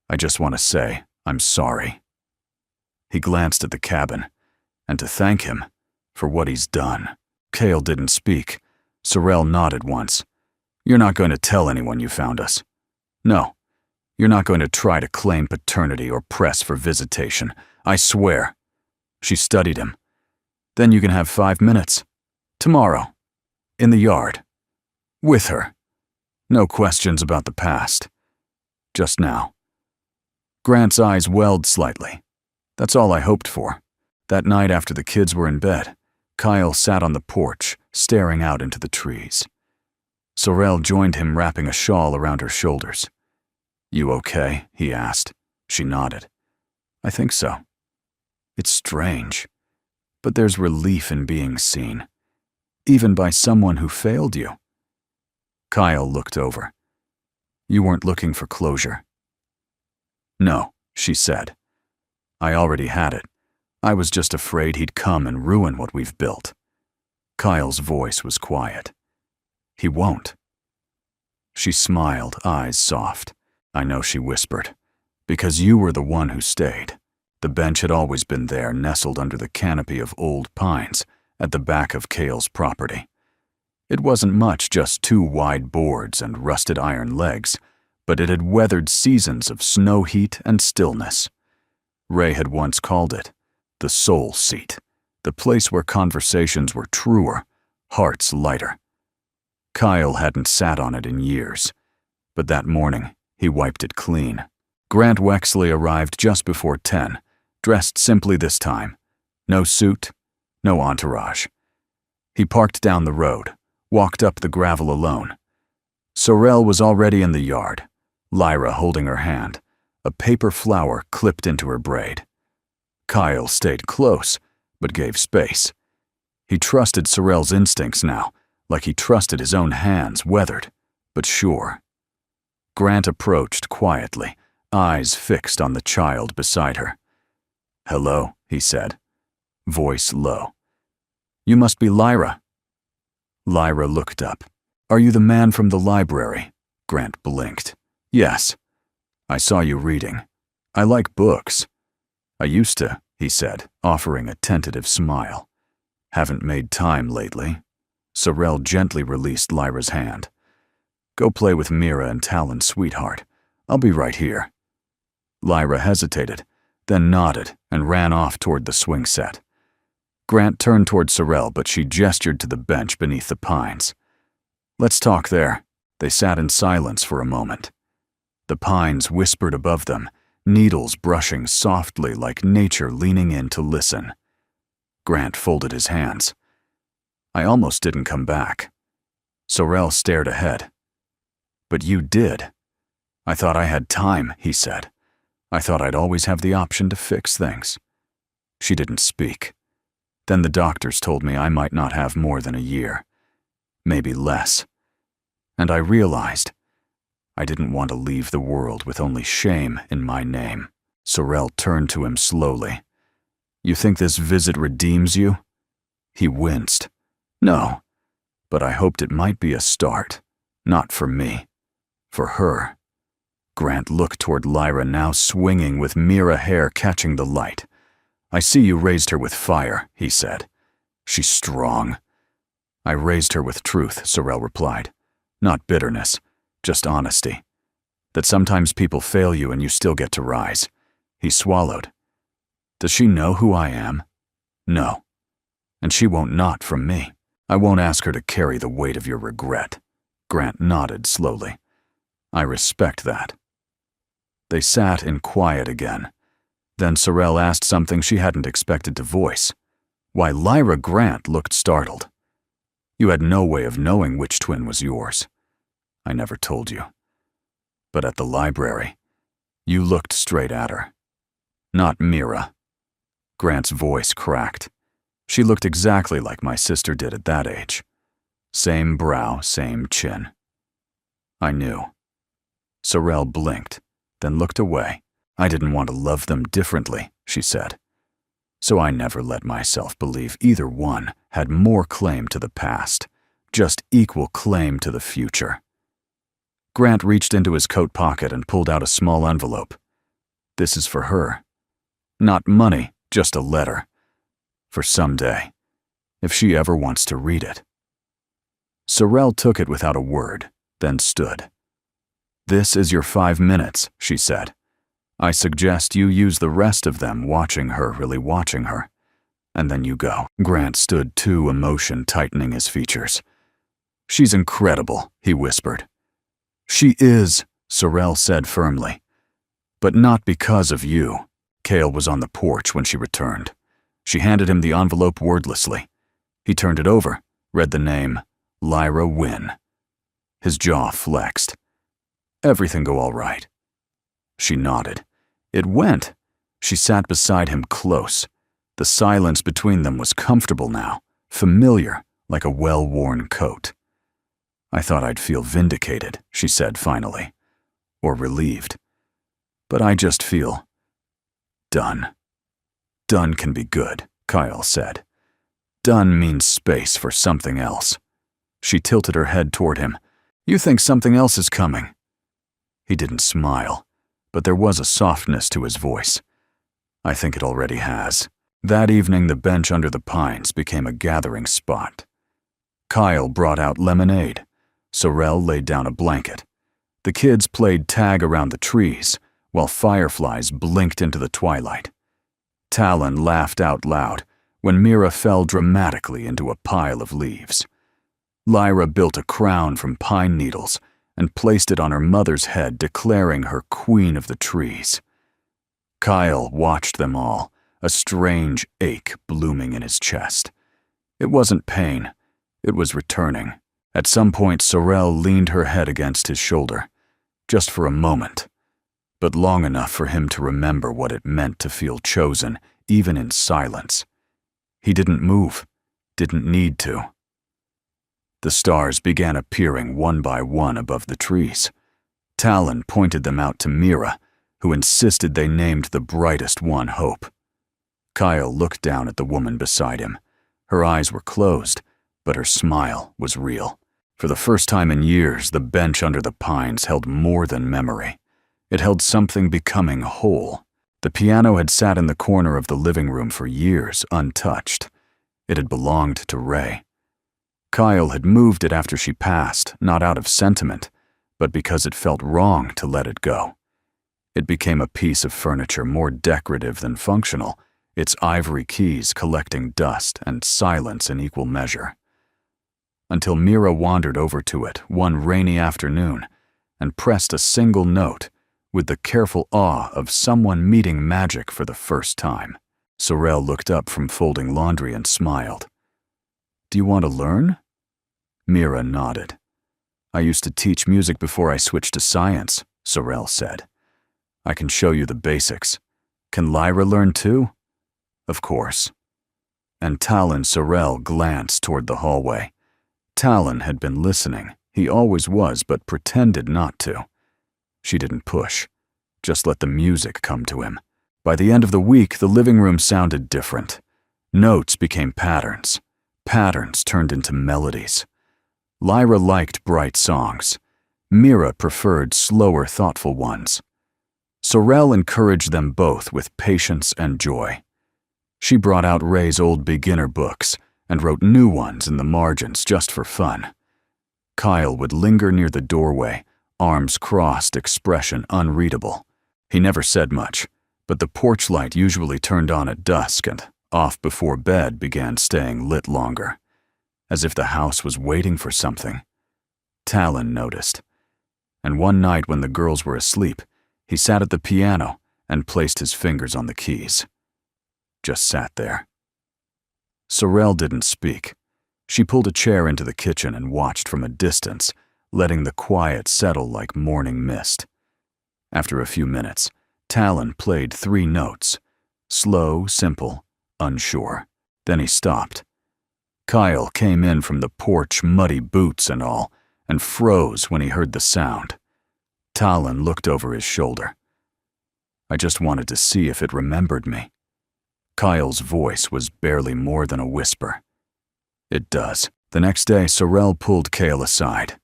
Speaker 1: I just want to say I'm sorry." He glanced at the cabin, and to thank him for what he's done. Cale didn't speak. Sorrel nodded once. "You're not going to tell anyone you found us?" "No. You're not going to try to claim paternity or press for visitation. I swear." She studied him. "Then you can have 5 minutes. Tomorrow. In the yard. With her. No questions about the past. Just now." Grant's eyes welled slightly. "That's all I hoped for." That night after the kids were in bed, Kyle sat on the porch, staring out into the trees. Sorrel joined him, wrapping a shawl around her shoulders. "You okay?" he asked. She nodded. "I think so. It's strange, but there's relief in being seen, even by someone who failed you." Kyle looked over. "You weren't looking for closure?" "No," she said. "I already had it. I was just afraid he'd come and ruin what we've built." Kyle's voice was quiet. "He won't." She smiled, eyes soft. "I know," she whispered, "because you were the one who stayed." The bench had always been there, nestled under the canopy of old pines at the back of Cale's property. It wasn't much, just 2 wide boards and rusted iron legs, but it had weathered seasons of snow heat and stillness. Ray had once called it the soul seat, the place where conversations were truer, hearts lighter. Kyle hadn't sat on it in years, but that morning he wiped it clean. Grant Wexley arrived just before 10, dressed simply this time. No suit, no entourage. He parked down the road, walked up the gravel alone. Sorrel was already in the yard, Lyra holding her hand, a paper flower clipped into her braid. Kyle stayed close, but gave space. He trusted Sorrel's instincts now, like he trusted his own hands, weathered, but sure. Grant approached quietly, eyes fixed on the child beside her. "Hello," he said, voice low. "You must be Lyra." Lyra looked up. "Are you the man from the library?" Grant blinked. "Yes." I saw you reading. I like books. I used to, he said, offering a tentative smile. Haven't made time lately. Sorrel gently released Lyra's hand. Go play with Mira and Talon, sweetheart. I'll be right here. Lyra hesitated, then nodded and ran off toward the swing set. Grant turned toward Sorrel, but she gestured to the bench beneath the pines. Let's talk there. They sat in silence for a moment. The pines whispered above them, needles brushing softly like nature leaning in to listen. Grant folded his hands. I almost didn't come back. Sorrel stared ahead. But you did. I thought I had time, he said. I thought I'd always have the option to fix things. She didn't speak. Then the doctors told me I might not have more than a year. Maybe less. And I realized I didn't want to leave the world with only shame in my name. Sorrel turned to him slowly. You think this visit redeems you? He winced. No, but I hoped it might be a start. Not for me. For her. Grant looked toward Lyra, now swinging with Mira hair catching the light. I see you raised her with fire, he said. She's strong. I raised her with truth, Sorrel replied. Not bitterness, just honesty. That sometimes people fail you and you still get to rise. He swallowed. Does she know who I am? No. And she won't not from me. I won't ask her to carry the weight of your regret. Grant nodded slowly. I respect that. They sat in quiet again. Then Sorrel asked something she hadn't expected to voice. Why, Lyra Grant looked startled. You had no way of knowing which twin was yours. I never told you. But at the library, you looked straight at her. Not Mira. Grant's voice cracked. She looked exactly like my sister did at that age. Same brow, same chin. I knew. Sorrel blinked, then looked away. I didn't want to love them differently, she said. So I never let myself believe either one had more claim to the past, just equal claim to the future. Grant reached into his coat pocket and pulled out a small envelope. This is for her. Not money, just a letter. For someday, if she ever wants to read it. Sorrel took it without a word, then stood. This is your 5 minutes, she said. I suggest you use the rest of them watching her, really watching her. And then you go. Grant stood too, emotion tightening his features. She's incredible, he whispered. She is, Sorrel said firmly. But not because of you. Cale was on the porch when she returned. She handed him the envelope wordlessly. He turned it over, read the name, Lyra Wynne. His jaw flexed. Everything go all right? She nodded. It went. She sat beside him close. The silence between them was comfortable now, familiar, like a well-worn coat. I thought I'd feel vindicated, she said finally, or relieved. But I just feel done. Done can be good, Kyle said. Done means space for something else. She tilted her head toward him. You think something else is coming? He didn't smile, but there was a softness to his voice. I think it already has. That evening, the bench under the pines became a gathering spot. Kyle brought out lemonade. Sorrel laid down a blanket. The kids played tag around the trees, while fireflies blinked into the twilight. Talon laughed out loud when Mira fell dramatically into a pile of leaves. Lyra built a crown from pine needles and placed it on her mother's head, declaring her queen of the trees. Kyle watched them all, a strange ache blooming in his chest. It wasn't pain, it was returning. At some point, Sorrel leaned her head against his shoulder, just for a moment, but long enough for him to remember what it meant to feel chosen, even in silence. He didn't move, didn't need to. The stars began appearing one by one above the trees. Talon pointed them out to Mira, who insisted they named the brightest one Hope. Kyle looked down at the woman beside him. Her eyes were closed, but her smile was real. For the first time in years, the bench under the pines held more than memory. It held something becoming whole. The piano had sat in the corner of the living room for years, untouched. It had belonged to Ray. Kyle had moved it after she passed, not out of sentiment, but because it felt wrong to let it go. It became a piece of furniture more decorative than functional, its ivory keys collecting dust and silence in equal measure. Until Mira wandered over to it one rainy afternoon and pressed a single note with the careful awe of someone meeting magic for the first time. Sorel looked up from folding laundry and smiled. "Do you want to learn?" Mira nodded. "I used to teach music before I switched to science," Sorel said. "I can show you the basics. Can Lyra learn too?" "Of course." And Talon Sorel glanced toward the hallway. Talon had been listening. He always was, but pretended not to. She didn't push. Just let the music come to him. By the end of the week, the living room sounded different. Notes became patterns. Patterns turned into melodies. Lyra liked bright songs. Mira preferred slower, thoughtful ones. Sorel encouraged them both with patience and joy. She brought out Ray's old beginner books and wrote new ones in the margins just for fun. Kyle would linger near the doorway, arms crossed, expression unreadable. He never said much, but the porch light usually turned on at dusk and off before bed began staying lit longer, as if the house was waiting for something. Talon noticed. And one night when the girls were asleep, he sat at the piano and placed his fingers on the keys. Just sat there. Sorel didn't speak. She pulled a chair into the kitchen and watched from a distance, letting the quiet settle like morning mist. After a few minutes, Talon played 3 notes. Slow, simple, unsure. Then he stopped. Kyle came in from the porch, muddy boots and all, and froze when he heard the sound. Talon looked over his shoulder. "I just wanted to see if it remembered me." Kyle's voice was barely more than a whisper. "It does." The next day, Sorel pulled Kale aside.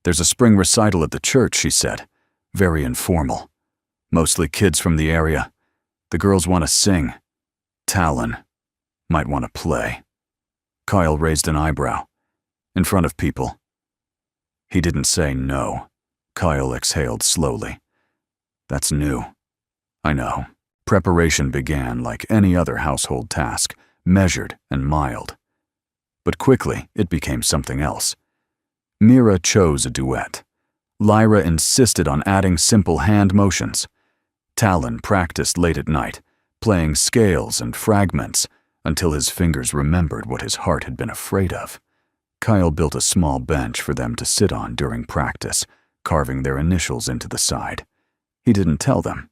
Speaker 1: "There's a spring recital at the church," she said. "Very informal. Mostly kids from the area. The girls want to sing. Talon might want to play." Kyle raised an eyebrow. "In front of people?" He didn't say no. Kyle exhaled slowly. "That's new." "I know." Preparation began like any other household task, measured and mild. But quickly, it became something else. Mira chose a duet. Lyra insisted on adding simple hand motions. Talon practiced late at night, playing scales and fragments until his fingers remembered what his heart had been afraid of. Kyle built a small bench for them to sit on during practice, carving their initials into the side. He didn't tell them,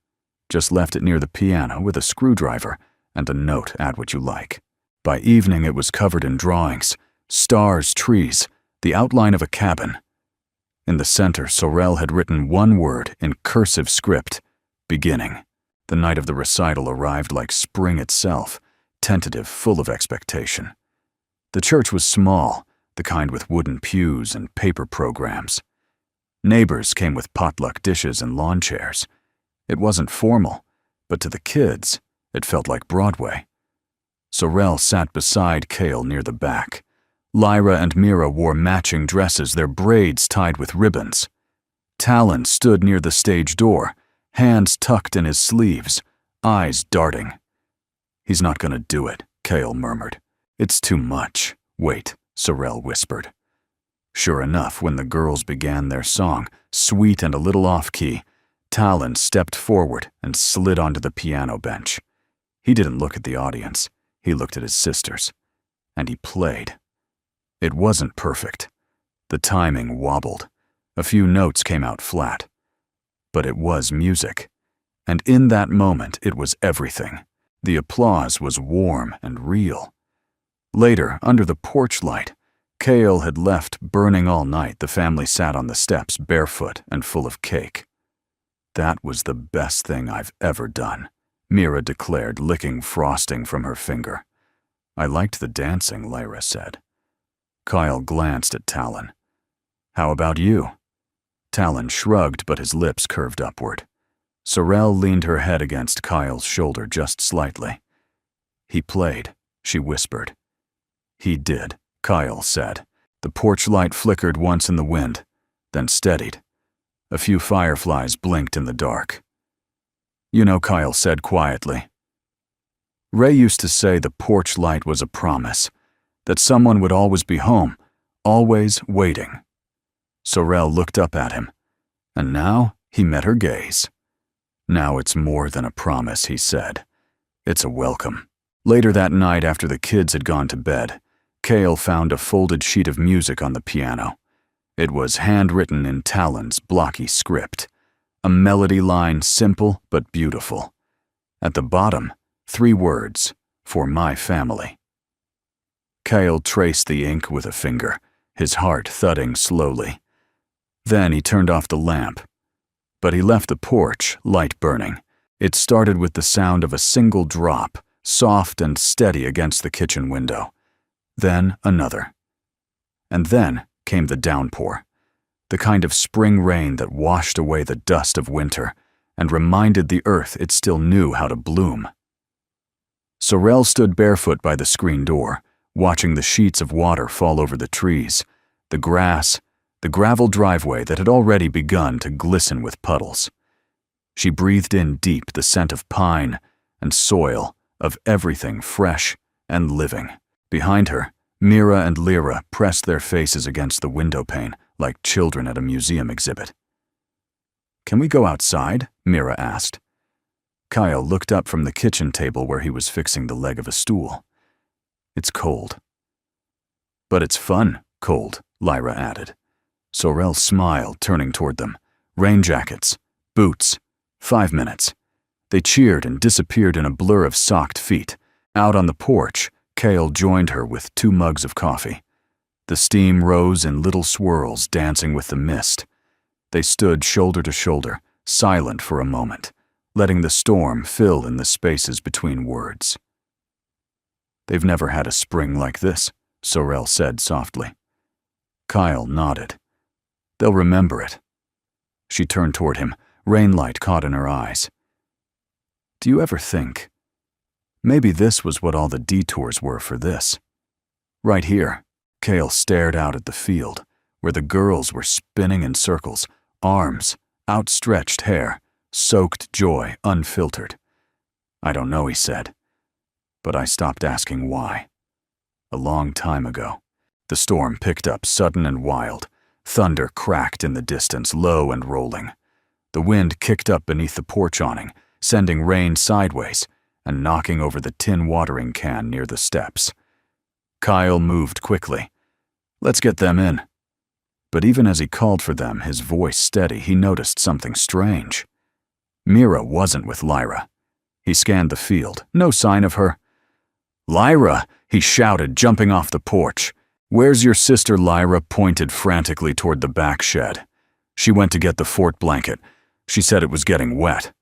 Speaker 1: just left it near the piano with a screwdriver and a note, "Add what you like." By evening it was covered in drawings, stars, trees, the outline of a cabin. In the center, Sorel had written one word in cursive script, "Beginning." The night of the recital arrived like spring itself, tentative, full of expectation. The church was small, the kind with wooden pews and paper programs. Neighbors came with potluck dishes and lawn chairs. It wasn't formal, but to the kids, it felt like Broadway. Sorel sat beside Kale near the back. Lyra and Mira wore matching dresses, their braids tied with ribbons. Talon stood near the stage door, hands tucked in his sleeves, eyes darting. "He's not gonna do it," Kale murmured. "It's too much." "Wait," Sorel whispered. Sure enough, when the girls began their song, sweet and a little off-key, Talon stepped forward and slid onto the piano bench. He didn't look at the audience. He looked at his sisters. And he played. It wasn't perfect. The timing wobbled. A few notes came out flat. But it was music. And in that moment, it was everything. The applause was warm and real. Later, under the porch light, Kale had left burning all night. The family sat on the steps, barefoot and full of cake. "That was the best thing I've ever done," Mira declared, licking frosting from her finger. "I liked the dancing," Lyra said. Kyle glanced at Talon. "How about you?" Talon shrugged, but his lips curved upward. Sorrel leaned her head against Kyle's shoulder just slightly. "He played," she whispered. "He did," Kyle said. The porch light flickered once in the wind, then steadied. A few fireflies blinked in the dark. "You know," Kyle said quietly, "Ray used to say the porch light was a promise, that someone would always be home, always waiting." Sorrel looked up at him, and now he met her gaze. "Now it's more than a promise," he said. "It's a welcome." Later that night, after the kids had gone to bed, Cale found a folded sheet of music on the piano. It was handwritten in Talon's blocky script, a melody line simple but beautiful. At the bottom, 3 words, "For my family." Cale traced the ink with a finger, his heart thudding slowly. Then he turned off the lamp. But he left the porch, light burning. It started with the sound of a single drop, soft and steady against the kitchen window. Then another. And then came the downpour, the kind of spring rain that washed away the dust of winter and reminded the earth it still knew how to bloom. Sorrel stood barefoot by the screen door, watching the sheets of water fall over the trees, the grass, the gravel driveway that had already begun to glisten with puddles. She breathed in deep the scent of pine and soil, of everything fresh and living. Behind her, Mira and Lyra pressed their faces against the window pane like children at a museum exhibit. "Can we go outside?" Mira asked. Kyle looked up from the kitchen table where he was fixing the leg of a stool. "It's cold." "But it's fun, cold," Lyra added. Sorrel smiled, turning toward them. Rain jackets, boots, 5 minutes. They cheered and disappeared in a blur of socked feet. Out on the porch, Cale joined her with 2 mugs of coffee. The steam rose in little swirls, dancing with the mist. They stood shoulder to shoulder, silent for a moment, letting the storm fill in the spaces between words. "They've never had a spring like this," Sorrel said softly. Kyle nodded. "They'll remember it." She turned toward him, rainlight caught in her eyes. "Do you ever think, maybe this was what all the detours were for this? Right here," Cale stared out at the field, where the girls were spinning in circles, arms, outstretched hair, soaked joy unfiltered. "I don't know," he said, "but I stopped asking why. A long time ago." The storm picked up, sudden and wild. Thunder cracked in the distance, low and rolling. The wind kicked up beneath the porch awning, sending rain sideways and knocking over the tin watering can near the steps. Kyle moved quickly. "Let's get them in." But even as he called for them, his voice steady, he noticed something strange. Mira wasn't with Lyra. He scanned the field. No sign of her. "Lyra!" he shouted, jumping off the porch. "Where's your sister?" Lyra pointed frantically toward the back shed. "She went to get the fort blanket. She said it was getting wet."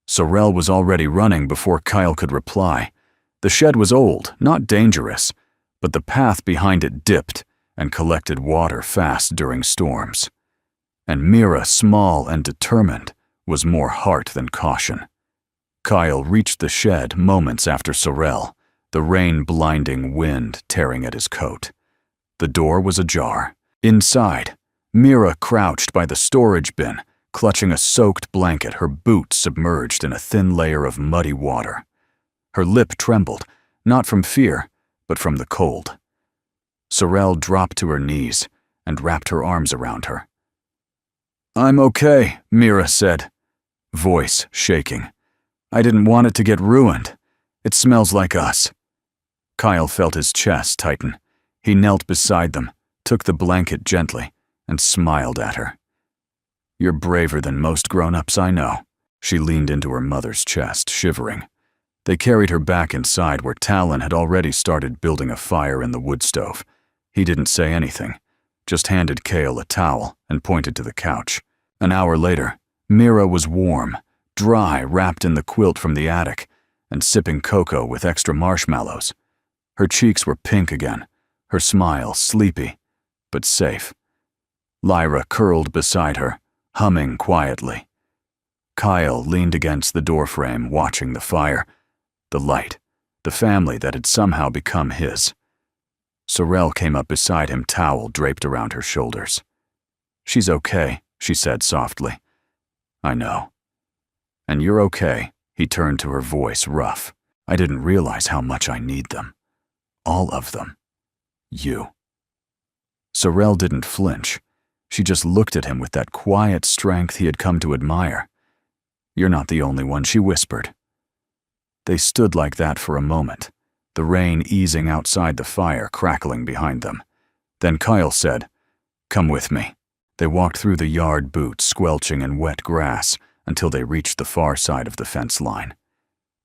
Speaker 1: Sorrel was already running before Kyle could reply. The shed was old, not dangerous, but the path behind it dipped and collected water fast during storms. And Mira, small and determined, was more heart than caution. Kyle reached the shed moments after Sorrel, the rain-blinding wind tearing at his coat. The door was ajar. Inside, Mira crouched by the storage bin, clutching a soaked blanket, her boot submerged in a thin layer of muddy water. Her lip trembled, not from fear, but from the cold. Sorrel dropped to her knees and wrapped her arms around her. "I'm okay," Mira said, voice shaking. "I didn't want it to get ruined. It smells like us." Kyle felt his chest tighten. He knelt beside them, took the blanket gently, and smiled at her. "You're braver than most grown-ups I know." She leaned into her mother's chest, shivering. They carried her back inside where Talon had already started building a fire in the wood stove. He didn't say anything, just handed Cale a towel and pointed to the couch. An hour later, Mira was warm, dry, wrapped in the quilt from the attic, and sipping cocoa with extra marshmallows. Her cheeks were pink again, her smile sleepy, but safe. Lyra curled beside her, humming quietly. Kyle leaned against the doorframe, watching the fire, the light, the family that had somehow become his. Sorrel came up beside him, towel draped around her shoulders. "She's okay," she said softly. "I know." "And you're okay," he turned to her, voice rough. "I didn't realize how much I need them. All of them. You." Sorrel didn't flinch. She just looked at him with that quiet strength he had come to admire. "You're not the only one," she whispered. They stood like that for a moment, the rain easing outside the fire, crackling behind them. Then Kyle said, "Come with me." They walked through the yard, boots squelching in wet grass, until they reached the far side of the fence line.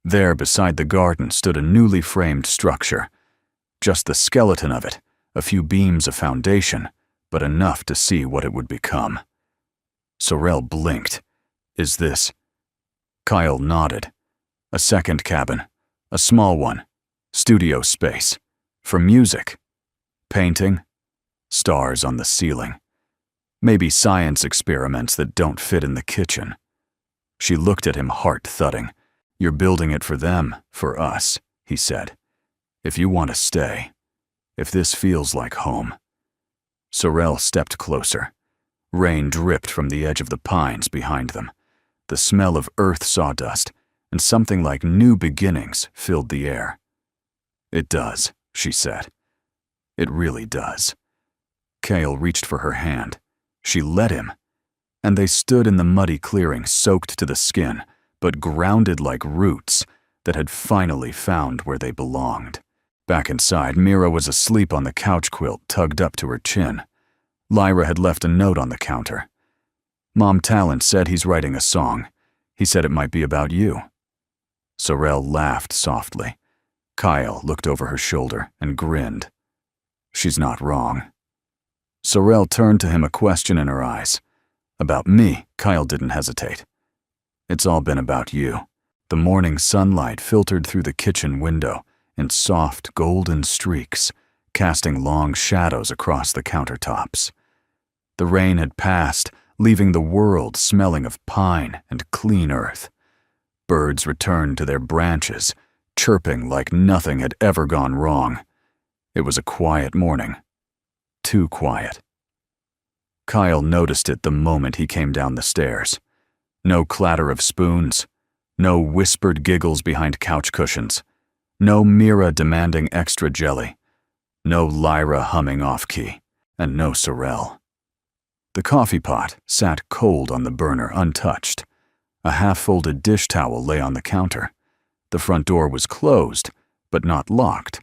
Speaker 1: There, beside the garden, stood a newly framed structure. Just the skeleton of it, a few beams of foundation, but enough to see what it would become. Sorrel blinked. "Is this?" Kyle nodded. "A second cabin. A small one. Studio space. For music. Painting. Stars on the ceiling. Maybe science experiments that don't fit in the kitchen." She looked at him, heart thudding. "You're building it for them, for us," he said. "If you want to stay. If this feels like home." Sorrel stepped closer. Rain dripped from the edge of the pines behind them. The smell of earth sawdust and something like new beginnings filled the air. "It does," she said. "It really does." Kyle reached for her hand. She let him, and they stood in the muddy clearing, soaked to the skin, but grounded like roots that had finally found where they belonged. Back inside, Mira was asleep on the couch quilt tugged up to her chin. Lyra had left a note on the counter. "Mom Talent said he's writing a song. He said it might be about you." Sorrel laughed softly. Kyle looked over her shoulder and grinned. "She's not wrong." Sorrel turned to him, a question in her eyes. "About me?" Kyle didn't hesitate. "It's all been about you." The morning sunlight filtered through the kitchen window in soft golden streaks, casting long shadows across the countertops. The rain had passed, leaving the world smelling of pine and clean earth. Birds returned to their branches, chirping like nothing had ever gone wrong. It was a quiet morning. Too quiet. Kyle noticed it the moment he came down the stairs. No clatter of spoons, no whispered giggles behind couch cushions, no Mira demanding extra jelly, no Lyra humming off-key, and no Sorrel. The coffee pot sat cold on the burner, untouched. A half-folded dish towel lay on the counter. The front door was closed, but not locked.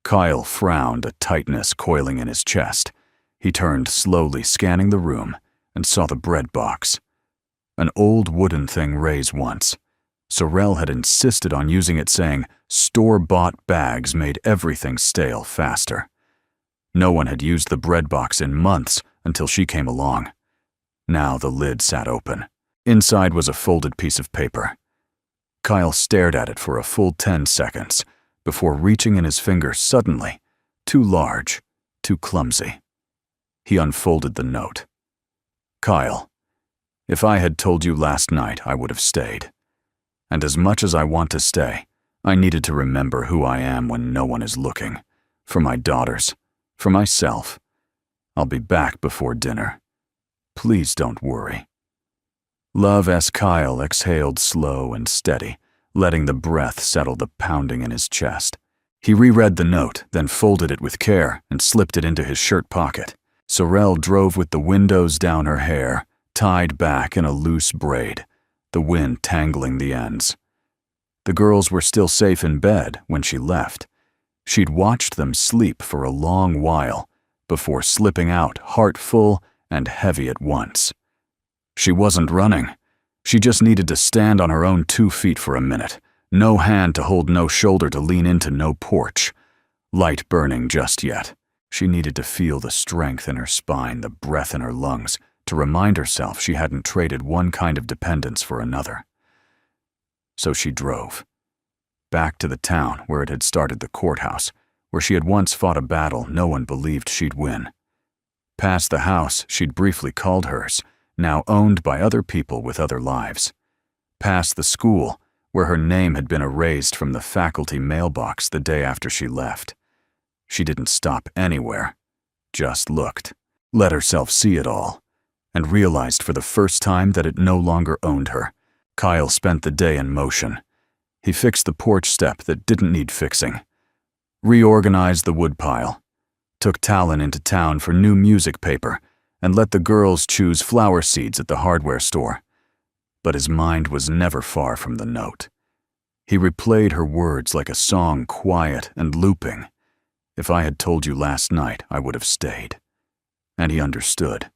Speaker 1: Kyle frowned, a tightness coiling in his chest. He turned slowly, scanning the room, and saw the bread box. An old wooden thing raised once. Sorrel had insisted on using it, saying store-bought bags made everything stale faster. No one had used the bread box in months until she came along. Now the lid sat open. Inside was a folded piece of paper. Kyle stared at it for a full 10 seconds before reaching in his finger suddenly, too large, too clumsy. He unfolded the note. "Kyle, if I had told you last night, I would have stayed. And as much as I want to stay, I needed to remember who I am when no one is looking. For my daughters, for myself. I'll be back before dinner. Please don't worry." Love, as Kyle exhaled slow and steady, letting the breath settle the pounding in his chest. He reread the note, then folded it with care and slipped it into his shirt pocket. Sorrel drove with the windows down, her hair tied back in a loose braid, the wind tangling the ends. The girls were still safe in bed when she left. She'd watched them sleep for a long while before slipping out, heart full and heavy at once. She wasn't running. She just needed to stand on her own 2 feet for a minute. No hand to hold, no shoulder to lean into, no porch. Light burning just yet. She needed to feel the strength in her spine, the breath in her lungs, to remind herself she hadn't traded one kind of dependence for another. So she drove. Back to the town where it had started, the courthouse, where she had once fought a battle no one believed she'd win. Past the house she'd briefly called hers, now owned by other people with other lives. past the school, where her name had been erased from the faculty mailbox the day after she left. She didn't stop anywhere, just looked, let herself see it all, and realized for the first time that it no longer owned her. Kyle spent the day in motion. He fixed the porch step that didn't need fixing, reorganized the woodpile, took Talon into town for new music paper, and let the girls choose flower seeds at the hardware store. But his mind was never far from the note. He replayed her words like a song, quiet and looping. If I had told you last night, I would have stayed. And he understood.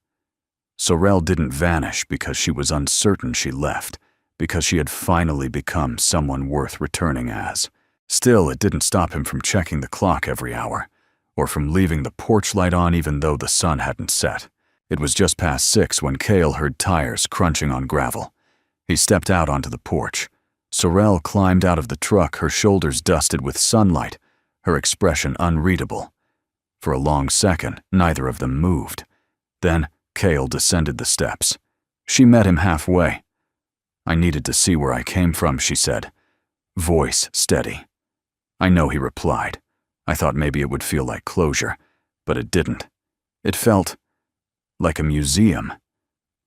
Speaker 1: Sorrel didn't vanish because she was uncertain she left, because she had finally become someone worth returning as. Still, it didn't stop him from checking the clock every hour, or from leaving the porch light on even though the sun hadn't set. It was just past 6 when Cale heard tires crunching on gravel. He stepped out onto the porch. Sorrel climbed out of the truck, her shoulders dusted with sunlight, her expression unreadable. For a long second, neither of them moved. Then, Cale descended the steps. She met him halfway. "I needed to see where I came from," she said, voice steady. "I know," he replied. "I thought maybe it would feel like closure, but it didn't. It felt like a museum.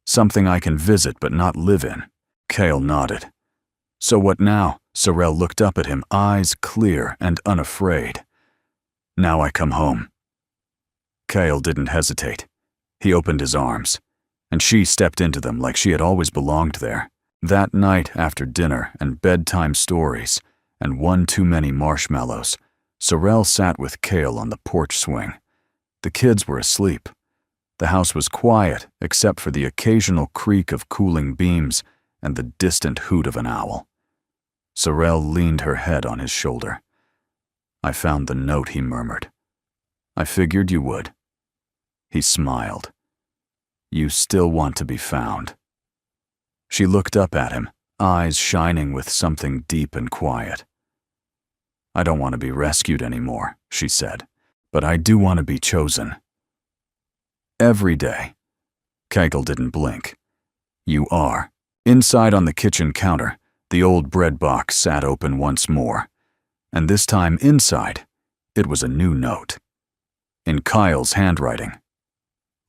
Speaker 1: Something I can visit but not live in." Cale nodded. "So what now?" Sorrel looked up at him, eyes clear and unafraid. "Now I come home." Cale didn't hesitate. He opened his arms, and she stepped into them like she had always belonged there. That night, after dinner and bedtime stories and one too many marshmallows, Sorrel sat with Cale on the porch swing. The kids were asleep. The house was quiet except for the occasional creak of cooling beams and the distant hoot of an owl. Sorrel leaned her head on his shoulder. "I found the note," he murmured. "I figured you would." He smiled. "You still want to be found." She looked up at him, eyes shining with something deep and quiet. "I don't want to be rescued anymore," she said, "but I do want to be chosen." "Every day." Kegel didn't blink. "You are." Inside on the kitchen counter, the old bread box sat open once more, and this time inside, it was a new note. In Kyle's handwriting.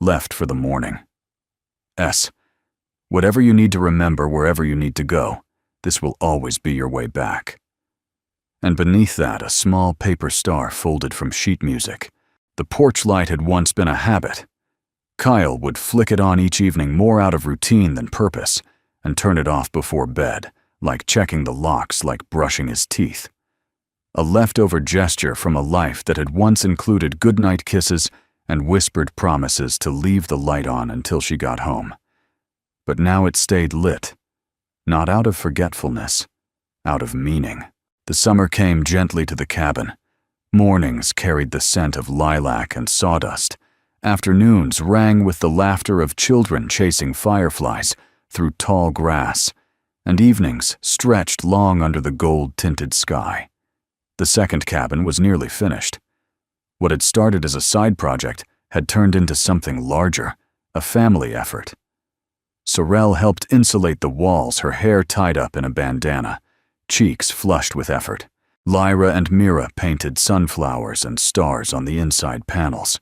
Speaker 1: "Left for the morning. S. Whatever you need to remember wherever you need to go, this will always be your way back." And beneath that, a small paper star folded from sheet music. The porch light had once been a habit. Kyle would flick it on each evening more out of routine than purpose, and turn it off before bed, like checking the locks, like brushing his teeth. A leftover gesture from a life that had once included goodnight kisses and whispered promises to leave the light on until she got home. But now it stayed lit, not out of forgetfulness, out of meaning. The summer came gently to the cabin. Mornings carried the scent of lilac and sawdust. Afternoons rang with the laughter of children chasing fireflies through tall grass, and evenings stretched long under the gold-tinted sky. The second cabin was nearly finished. What had started as a side project had turned into something larger, a family effort. Sorrel helped insulate the walls, her hair tied up in a bandana, cheeks flushed with effort. Lyra and Mira painted sunflowers and stars on the inside panels.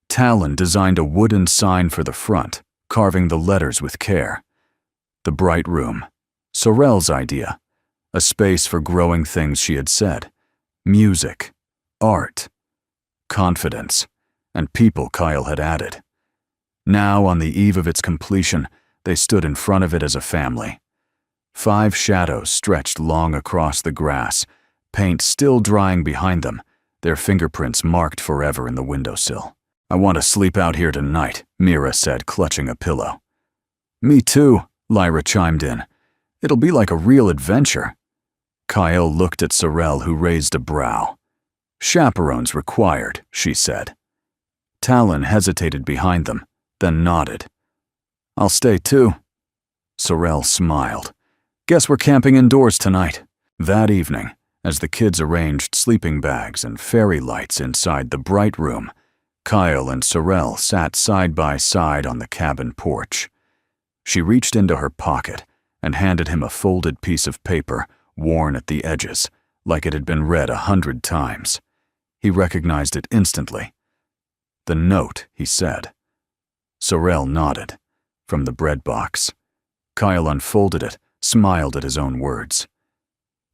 Speaker 1: Talon designed a wooden sign for the front, carving the letters with care. The bright room, Sorrel's idea, a space for growing things she had said, music, art, confidence, and people Kyle had added. Now, on the eve of its completion, they stood in front of it as a family. 5 shadows stretched long across the grass, paint still drying behind them, their fingerprints marked forever in the windowsill. "I want to sleep out here tonight," Mira said, clutching a pillow. "Me too," Lyra chimed in. "It'll be like a real adventure." Kyle looked at Sorrel, who raised a brow. "Chaperones required," she said. Talon hesitated behind them, then nodded. "I'll stay too." Sorrel smiled. "Guess we're camping indoors tonight." That evening, as the kids arranged sleeping bags and fairy lights inside the bright room, Kyle and Sorrel sat side by side on the cabin porch. She reached into her pocket and handed him a folded piece of paper, worn at the edges, like it had been read 100 times. He recognized it instantly. "The note," he said. Sorel nodded. From the bread box. Kyle unfolded it, smiled at his own words.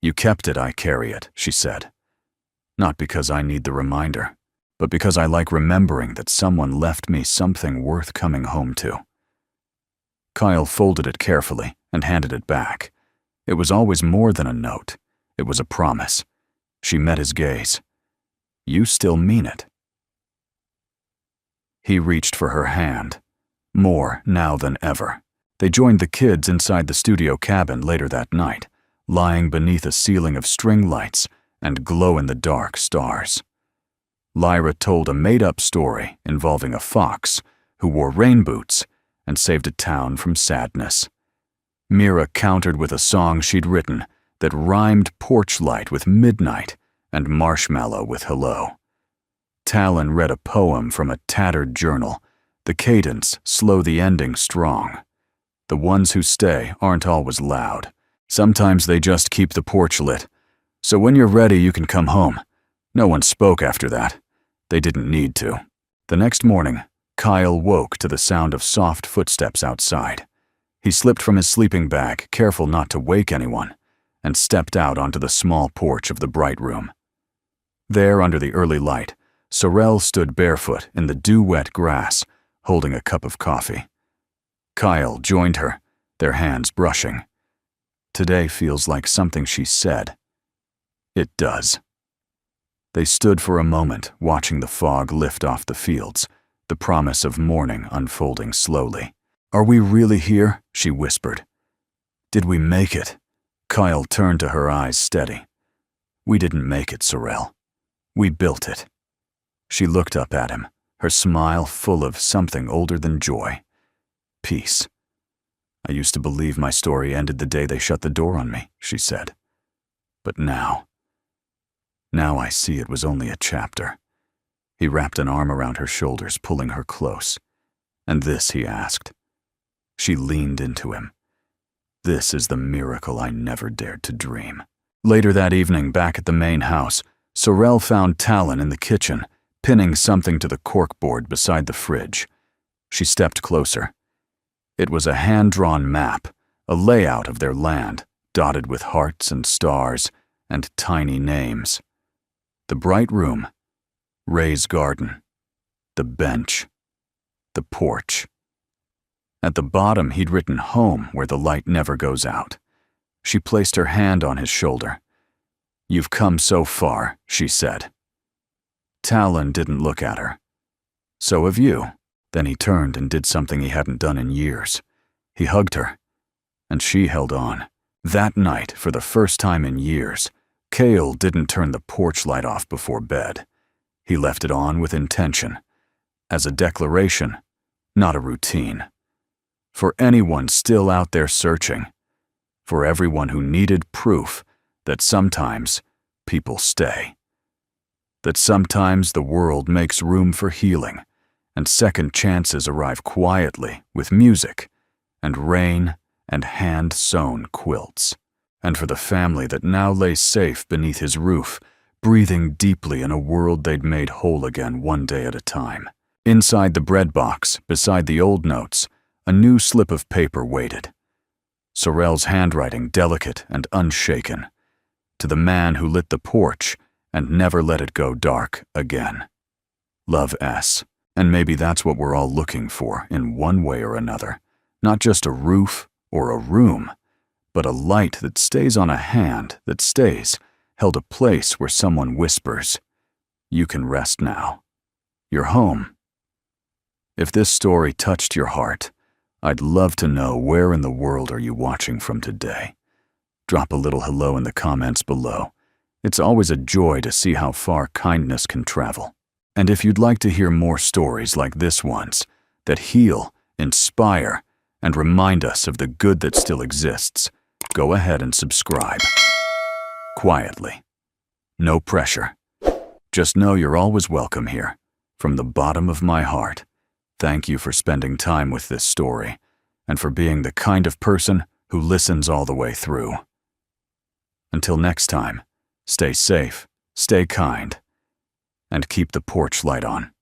Speaker 1: "You kept it, I carry it," she said. "Not because I need the reminder, but because I like remembering that someone left me something worth coming home to." Kyle folded it carefully and handed it back. It was always more than a note. It was a promise. She met his gaze. "You still mean it." He reached for her hand, more now than ever. They joined the kids inside the studio cabin later that night, lying beneath a ceiling of string lights and glow-in-the-dark stars. Lyra told a made-up story involving a fox who wore rain boots and saved a town from sadness. Mira countered with a song she'd written that rhymed porch light with midnight and marshmallow with hello. Talon read a poem from a tattered journal, the cadence slow, the ending strong. The ones who stay aren't always loud. Sometimes they just keep the porch lit. So when you're ready, you can come home. No one spoke after that. They didn't need to. The next morning, Kyle woke to the sound of soft footsteps outside. He slipped from his sleeping bag, careful not to wake anyone, and stepped out onto the small porch of the bright room. There, under the early light, Sorel stood barefoot in the dew-wet grass, holding a cup of coffee. Kyle joined her, their hands brushing. Today feels like something she said. It does. They stood for a moment, watching the fog lift off the fields, the promise of morning unfolding slowly. "Are we really here?" she whispered. "Did we make it?" Kyle turned to her, eyes steady. "We didn't make it, Sorel. We built it." She looked up at him, her smile full of something older than joy. "Peace. I used to believe my story ended the day they shut the door on me," she said. "But now I see it was only a chapter." He wrapped an arm around her shoulders, pulling her close. "And this?" he asked. She leaned into him. "This is the miracle I never dared to dream." Later that evening, back at the main house, Sorel found Talon in the kitchen, pinning something to the corkboard beside the fridge. She stepped closer. It was a hand-drawn map, a layout of their land, dotted with hearts and stars and tiny names. The bright room, Ray's garden, the bench, the porch. At the bottom, he'd written home where the light never goes out. She placed her hand on his shoulder. "You've come so far," she said. Talon didn't look at her. "So have you." Then he turned and did something he hadn't done in years. He hugged her, and she held on. That night, for the first time in years, Cale didn't turn the porch light off before bed. He left it on with intention, as a declaration, not a routine. For anyone still out there searching, for everyone who needed proof that sometimes people stay. That sometimes the world makes room for healing, and second chances arrive quietly with music and rain and hand-sewn quilts. And for the family that now lay safe beneath his roof, breathing deeply in a world they'd made whole again one day at a time. Inside the bread box, beside the old notes, a new slip of paper waited. Sorel's handwriting delicate and unshaken. To the man who lit the porch and never let it go dark again. Love S. And maybe that's what we're all looking for in one way or another. Not just a roof or a room, but a light that stays on a hand that stays, held a place where someone whispers, "You can rest now. You're home." If this story touched your heart, I'd love to know where in the world are you watching from today. Drop a little hello in the comments below. It's always a joy to see how far kindness can travel. And if you'd like to hear more stories like this one's, that heal, inspire, and remind us of the good that still exists, go ahead and subscribe. Quietly. No pressure. Just know you're always welcome here. From the bottom of my heart, thank you for spending time with this story, and for being the kind of person who listens all the way through. Until next time, stay safe, stay kind, and keep the porch light on.